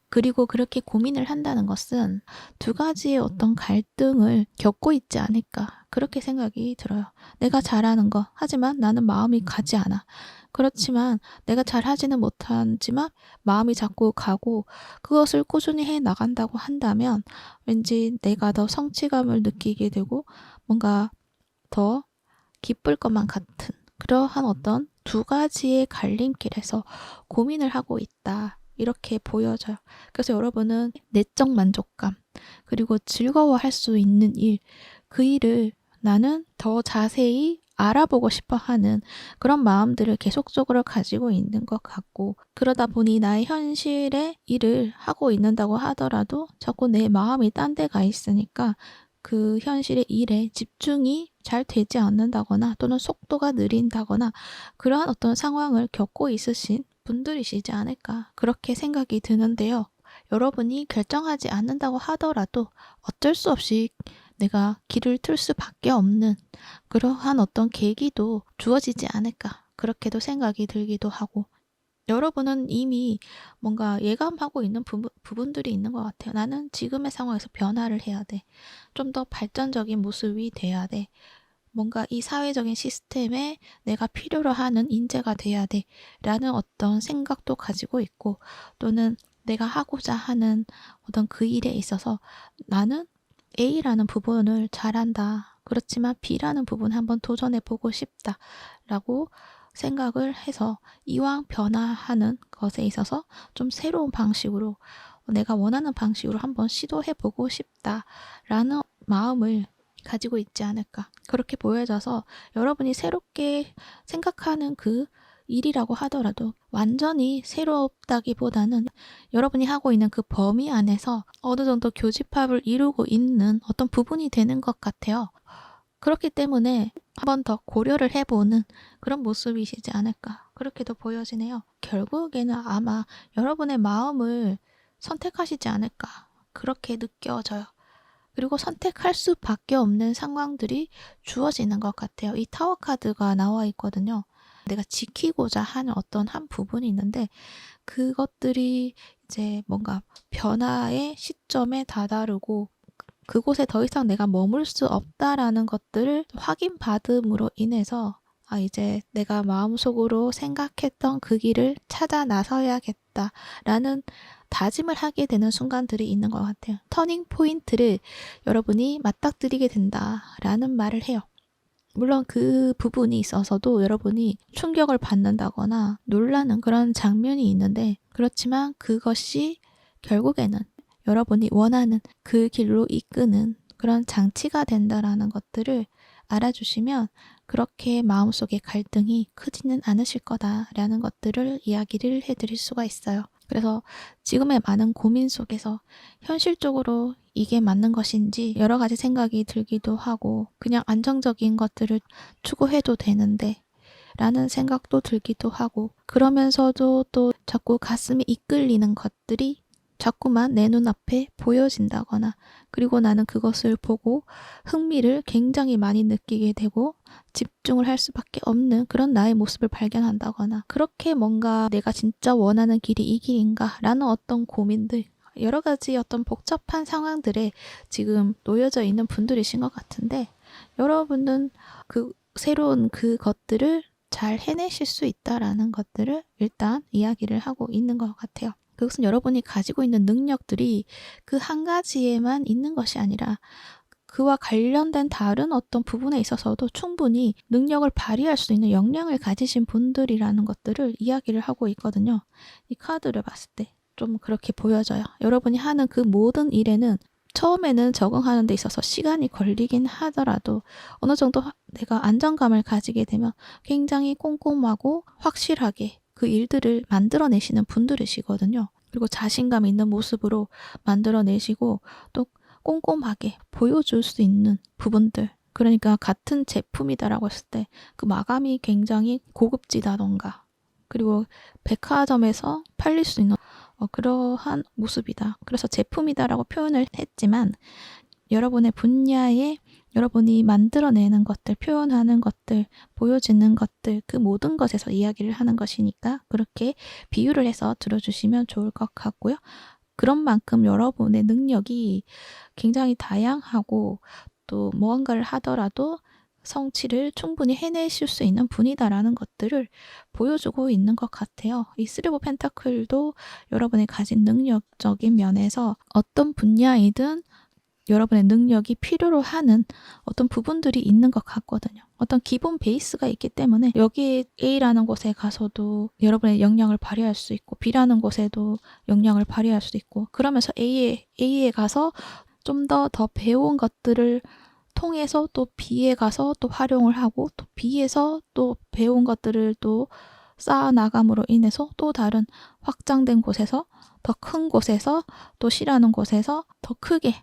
그리고 그렇게 고민을 한다는 것은 두 가지의 어떤 갈등을 겪고 있지 않을까 그렇게 생각이 들어요. 내가 잘하는 거 하지만 나는 마음이 가지 않아. 그렇지만 내가 잘하지는 못하지만 마음이 자꾸 가고 그것을 꾸준히 해 나간다고 한다면 왠지 내가 더 성취감을 느끼게 되고 뭔가 더 기쁠 것만 같은 그러한 어떤 두 가지의 갈림길에서 고민을 하고 있다. 이렇게 보여져요. 그래서 여러분은 내적 만족감, 그리고 즐거워할 수 있는 일, 그 일을 나는 더 자세히 알아보고 싶어 하는 그런 마음들을 계속적으로 가지고 있는 것 같고, 그러다 보니 나의 현실의 일을 하고 있는다고 하더라도 자꾸 내 마음이 딴 데 가 있으니까 그 현실의 일에 집중이 잘 되지 않는다거나 또는 속도가 느린다거나 그러한 어떤 상황을 겪고 있으신 분들이시지 않을까 그렇게 생각이 드는데요. 여러분이 결정하지 않는다고 하더라도 어쩔 수 없이 내가 길을 틀 수밖에 없는 그러한 어떤 계기도 주어지지 않을까 그렇게도 생각이 들기도 하고 여러분은 이미 뭔가 예감하고 있는 부분들이 있는 것 같아요. 나는 지금의 상황에서 변화를 해야 돼. 좀 더 발전적인 모습이 돼야 돼. 뭔가 이 사회적인 시스템에 내가 필요로 하는 인재가 돼야 돼. 라는 어떤 생각도 가지고 있고 또는 내가 하고자 하는 어떤 그 일에 있어서 나는 A라는 부분을 잘한다. 그렇지만 B라는 부분 한번 도전해보고 싶다. 라고 생각을 해서 이왕 변화하는 것에 있어서 좀 새로운 방식으로 내가 원하는 방식으로 한번 시도해보고 싶다라는 마음을 가지고 있지 않을까 그렇게 보여져서 여러분이 새롭게 생각하는 그 일이라고 하더라도 완전히 새롭다기보다는 여러분이 하고 있는 그 범위 안에서 어느 정도 교집합을 이루고 있는 어떤 부분이 되는 것 같아요. 그렇기 때문에 한 번 더 고려를 해보는 그런 모습이시지 않을까 그렇게도 보여지네요. 결국에는 아마 여러분의 마음을 선택하시지 않을까 그렇게 느껴져요. 그리고 선택할 수밖에 없는 상황들이 주어지는 것 같아요. 이 타워 카드가 나와 있거든요. 내가 지키고자 하는 어떤 한 부분이 있는데 그것들이 이제 뭔가 변화의 시점에 다다르고 그곳에 더 이상 내가 머물 수 없다라는 것들을 확인받음으로 인해서 이제 내가 마음속으로 생각했던 그 길을 찾아 나서야겠다라는 다짐을 하게 되는 순간들이 있는 것 같아요. 터닝 포인트를 여러분이 맞닥뜨리게 된다라는 말을 해요. 물론 그 부분이 있어서도 여러분이 충격을 받는다거나 놀라는 그런 장면이 있는데 그렇지만 그것이 결국에는 여러분이 원하는 그 길로 이끄는 그런 장치가 된다라는 것들을 알아주시면 그렇게 마음속의 갈등이 크지는 않으실 거다라는 것들을 이야기를 해드릴 수가 있어요. 그래서 지금의 많은 고민 속에서 현실적으로 이게 맞는 것인지 여러 가지 생각이 들기도 하고 그냥 안정적인 것들을 추구해도 되는데 라는 생각도 들기도 하고 그러면서도 또 자꾸 가슴이 이끌리는 것들이 자꾸만 내 눈앞에 보여진다거나 그리고 나는 그것을 보고 흥미를 굉장히 많이 느끼게 되고 집중을 할 수밖에 없는 그런 나의 모습을 발견한다거나 그렇게 뭔가 내가 진짜 원하는 길이 이 길인가 라는 어떤 고민들 여러 가지 어떤 복잡한 상황들에 지금 놓여져 있는 분들이신 것 같은데 여러분은 그 새로운 그 것들을 잘 해내실 수 있다라는 것들을 일단 이야기를 하고 있는 것 같아요. 그것은 여러분이 가지고 있는 능력들이 그 한 가지에만 있는 것이 아니라 그와 관련된 다른 어떤 부분에 있어서도 충분히 능력을 발휘할 수 있는 역량을 가지신 분들이라는 것들을 이야기를 하고 있거든요. 이 카드를 봤을 때 좀 그렇게 보여져요. 여러분이 하는 그 모든 일에는 처음에는 적응하는 데 있어서 시간이 걸리긴 하더라도 어느 정도 내가 안정감을 가지게 되면 굉장히 꼼꼼하고 확실하게 그 일들을 만들어내시는 분들이시거든요. 그리고 자신감 있는 모습으로 만들어내시고 또 꼼꼼하게 보여줄 수 있는 부분들, 그러니까 같은 제품이다라고 했을 때 그 마감이 굉장히 고급지다던가 그리고 백화점에서 팔릴 수 있는 그러한 모습이다. 그래서 제품이다라고 표현을 했지만 여러분의 분야에 여러분이 만들어내는 것들, 표현하는 것들, 보여지는 것들, 그 모든 것에서 이야기를 하는 것이니까 그렇게 비유를 해서 들어주시면 좋을 것 같고요. 그런 만큼 여러분의 능력이 굉장히 다양하고 또 무언가를 하더라도 성취를 충분히 해내실 수 있는 분이다라는 것들을 보여주고 있는 것 같아요. 이 쓰리 오브 펜타클도 여러분이 가진 능력적인 면에서 어떤 분야이든 여러분의 능력이 필요로 하는 어떤 부분들이 있는 것 같거든요. 어떤 기본 베이스가 있기 때문에 여기 A라는 곳에 가서도 여러분의 역량을 발휘할 수 있고 B라는 곳에도 역량을 발휘할 수 있고 그러면서 A에 가서 좀 더 배운 것들을 통해서 또 B에 가서 또 활용을 하고 또 B에서 또 배운 것들을 또 쌓아나감으로 인해서 또 다른 확장된 곳에서 더 큰 곳에서 또 C라는 곳에서 더 크게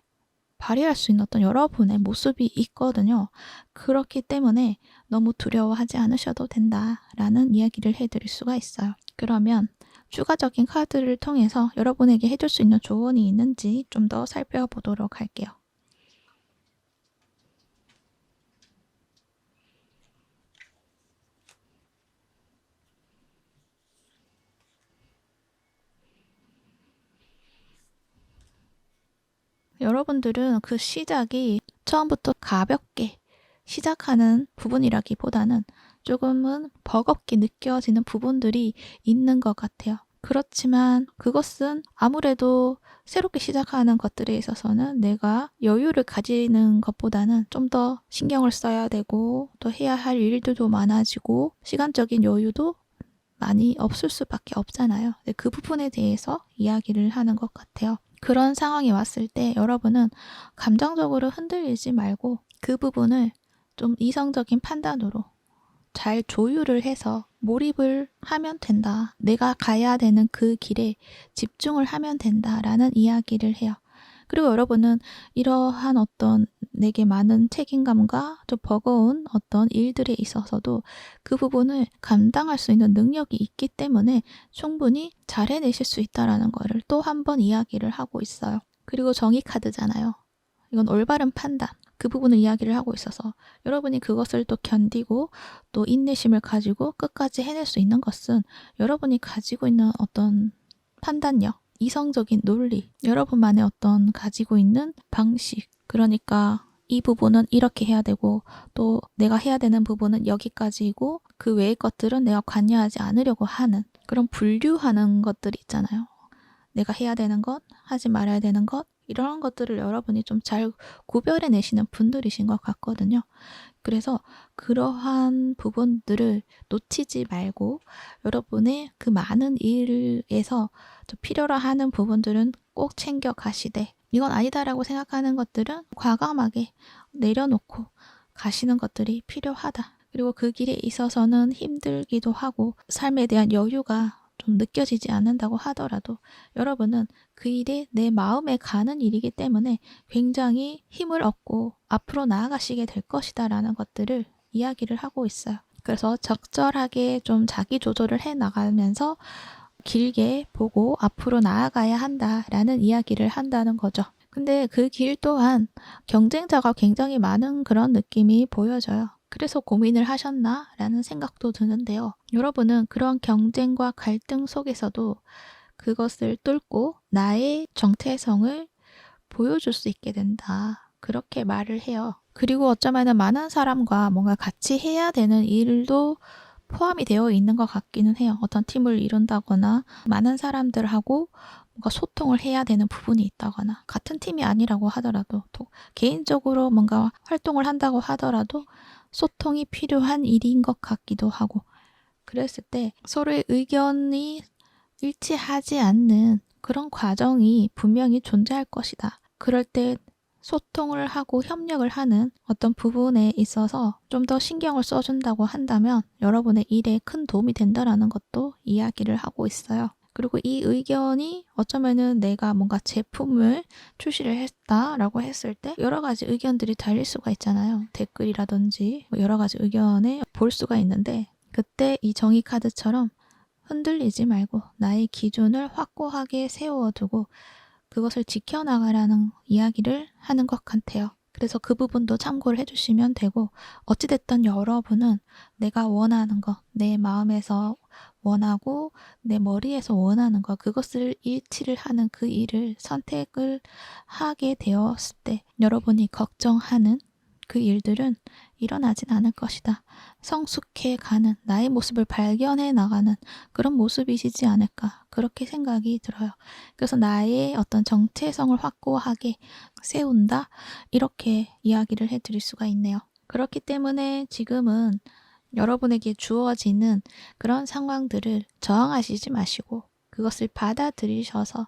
발휘할 수 있는 어떤 여러분의 모습이 있거든요. 그렇기 때문에 너무 두려워하지 않으셔도 된다라는 이야기를 해드릴 수가 있어요. 그러면 추가적인 카드를 통해서 여러분에게 해줄 수 있는 조언이 있는지 좀 더 살펴보도록 할게요. 여러분들은 그 시작이 처음부터 가볍게 시작하는 부분이라기보다는 조금은 버겁게 느껴지는 부분들이 있는 것 같아요. 그렇지만 그것은 아무래도 새롭게 시작하는 것들에 있어서는 내가 여유를 가지는 것보다는 좀 더 신경을 써야 되고 또 해야 할 일들도 많아지고 시간적인 여유도 많이 없을 수밖에 없잖아요. 그 부분에 대해서 이야기를 하는 것 같아요. 그런 상황이 왔을 때 여러분은 감정적으로 흔들리지 말고 그 부분을 좀 이성적인 판단으로 잘 조율을 해서 몰입을 하면 된다. 내가 가야 되는 그 길에 집중을 하면 된다라는 이야기를 해요. 그리고 여러분은 이러한 어떤 내게 많은 책임감과 좀 버거운 어떤 일들에 있어서도 그 부분을 감당할 수 있는 능력이 있기 때문에 충분히 잘 해내실 수 있다는 거를 또 한 번 이야기를 하고 있어요. 그리고 정의 카드잖아요. 이건 올바른 판단. 그 부분을 이야기를 하고 있어서 여러분이 그것을 또 견디고 또 인내심을 가지고 끝까지 해낼 수 있는 것은 여러분이 가지고 있는 어떤 판단력, 이성적인 논리, 여러분만의 어떤 가지고 있는 방식, 그러니까 이 부분은 이렇게 해야 되고 또 내가 해야 되는 부분은 여기까지이고 그 외의 것들은 내가 관여하지 않으려고 하는 그런 분류하는 것들이 있잖아요. 내가 해야 되는 것, 하지 말아야 되는 것, 이런 것들을 여러분이 좀 잘 구별해 내시는 분들이신 것 같거든요. 그래서 그러한 부분들을 놓치지 말고 여러분의 그 많은 일에서 좀 필요로 하는 부분들은 꼭 챙겨 가시되 이건 아니다라고 생각하는 것들은 과감하게 내려놓고 가시는 것들이 필요하다. 그리고 그 길에 있어서는 힘들기도 하고 삶에 대한 여유가 좀 느껴지지 않는다고 하더라도 여러분은 그 일이 내 마음에 가는 일이기 때문에 굉장히 힘을 얻고 앞으로 나아가시게 될 것이다 라는 것들을 이야기를 하고 있어요. 그래서 적절하게 좀 자기 조절을 해 나가면서 길게 보고 앞으로 나아가야 한다라는 이야기를 한다는 거죠. 근데 그 길 또한 경쟁자가 굉장히 많은 그런 느낌이 보여져요. 그래서 고민을 하셨나? 라는 생각도 드는데요. 여러분은 그런 경쟁과 갈등 속에서도 그것을 뚫고 나의 정체성을 보여줄 수 있게 된다. 그렇게 말을 해요. 그리고 어쩌면 많은 사람과 뭔가 같이 해야 되는 일도 포함이 되어 있는 것 같기는 해요. 어떤 팀을 이룬다거나 많은 사람들하고 뭔가 소통을 해야 되는 부분이 있다거나 같은 팀이 아니라고 하더라도 또 개인적으로 뭔가 활동을 한다고 하더라도 소통이 필요한 일인 것 같기도 하고 그랬을 때 서로의 의견이 일치하지 않는 그런 과정이 분명히 존재할 것이다. 그럴 때 소통을 하고 협력을 하는 어떤 부분에 있어서 좀 더 신경을 써준다고 한다면 여러분의 일에 큰 도움이 된다라는 것도 이야기를 하고 있어요. 그리고 이 의견이 어쩌면은 내가 뭔가 제품을 출시를 했다라고 했을 때 여러 가지 의견들이 달릴 수가 있잖아요. 댓글이라든지 뭐 여러 가지 의견을 볼 수가 있는데 그때 이 정의 카드처럼 흔들리지 말고 나의 기준을 확고하게 세워두고 그것을 지켜나가라는 이야기를 하는 것 같아요. 그래서 그 부분도 참고를 해주시면 되고 어찌됐든 여러분은 내가 원하는 것, 내 마음에서 원하고 내 머리에서 원하는 것 그것을 일치를 하는 그 일을 선택을 하게 되었을 때 여러분이 걱정하는 그 일들은 일어나진 않을 것이다. 성숙해 가는 나의 모습을 발견해 나가는 그런 모습이시지 않을까 그렇게 생각이 들어요. 그래서 나의 어떤 정체성을 확고하게 세운다 이렇게 이야기를 해드릴 수가 있네요. 그렇기 때문에 지금은 여러분에게 주어지는 그런 상황들을 저항하시지 마시고 그것을 받아들이셔서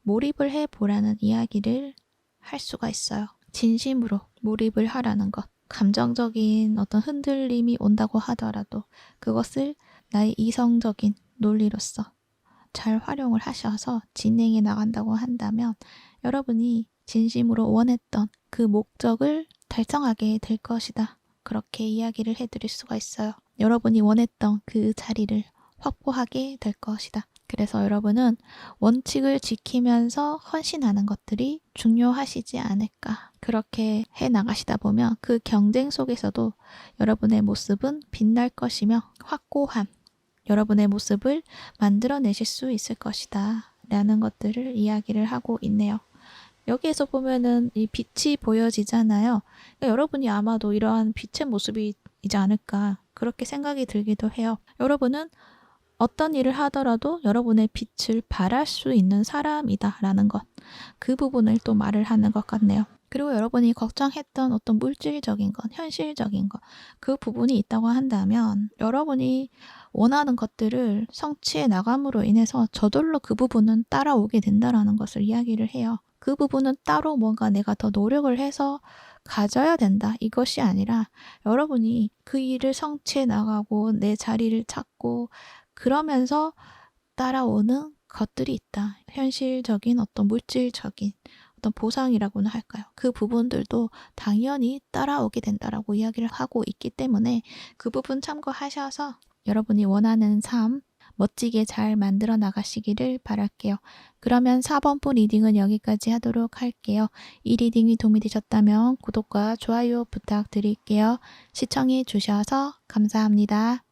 몰입을 해보라는 이야기를 할 수가 있어요. 진심으로 몰입을 하라는 것. 감정적인 어떤 흔들림이 온다고 하더라도 그것을 나의 이성적인 논리로서 잘 활용을 하셔서 진행해 나간다고 한다면 여러분이 진심으로 원했던 그 목적을 달성하게 될 것이다. 그렇게 이야기를 해드릴 수가 있어요. 여러분이 원했던 그 자리를 확보하게 될 것이다. 그래서 여러분은 원칙을 지키면서 헌신하는 것들이 중요하시지 않을까. 그렇게 해 나가시다 보면 그 경쟁 속에서도 여러분의 모습은 빛날 것이며 확고한 여러분의 모습을 만들어내실 수 있을 것이다. 라는 것들을 이야기를 하고 있네요. 여기에서 보면은 이 빛이 보여지잖아요. 그러니까 여러분이 아마도 이러한 빛의 모습이지 않을까 그렇게 생각이 들기도 해요. 여러분은 어떤 일을 하더라도 여러분의 빛을 발할 수 있는 사람이다 라는 것. 그 부분을 또 말을 하는 것 같네요. 그리고 여러분이 걱정했던 어떤 물질적인 것, 현실적인 것, 그 부분이 있다고 한다면 여러분이 원하는 것들을 성취해 나감으로 인해서 저절로 그 부분은 따라오게 된다라는 것을 이야기를 해요. 그 부분은 따로 뭔가 내가 더 노력을 해서 가져야 된다. 이것이 아니라 여러분이 그 일을 성취해 나가고 내 자리를 찾고 그러면서 따라오는 것들이 있다. 현실적인 어떤 물질적인 어떤 보상이라고나 할까요? 그 부분들도 당연히 따라오게 된다라고 이야기를 하고 있기 때문에 그 부분 참고하셔서 여러분이 원하는 삶 멋지게 잘 만들어 나가시기를 바랄게요. 그러면 4번부 리딩은 여기까지 하도록 할게요. 이 리딩이 도움이 되셨다면 구독과 좋아요 부탁드릴게요. 시청해 주셔서 감사합니다.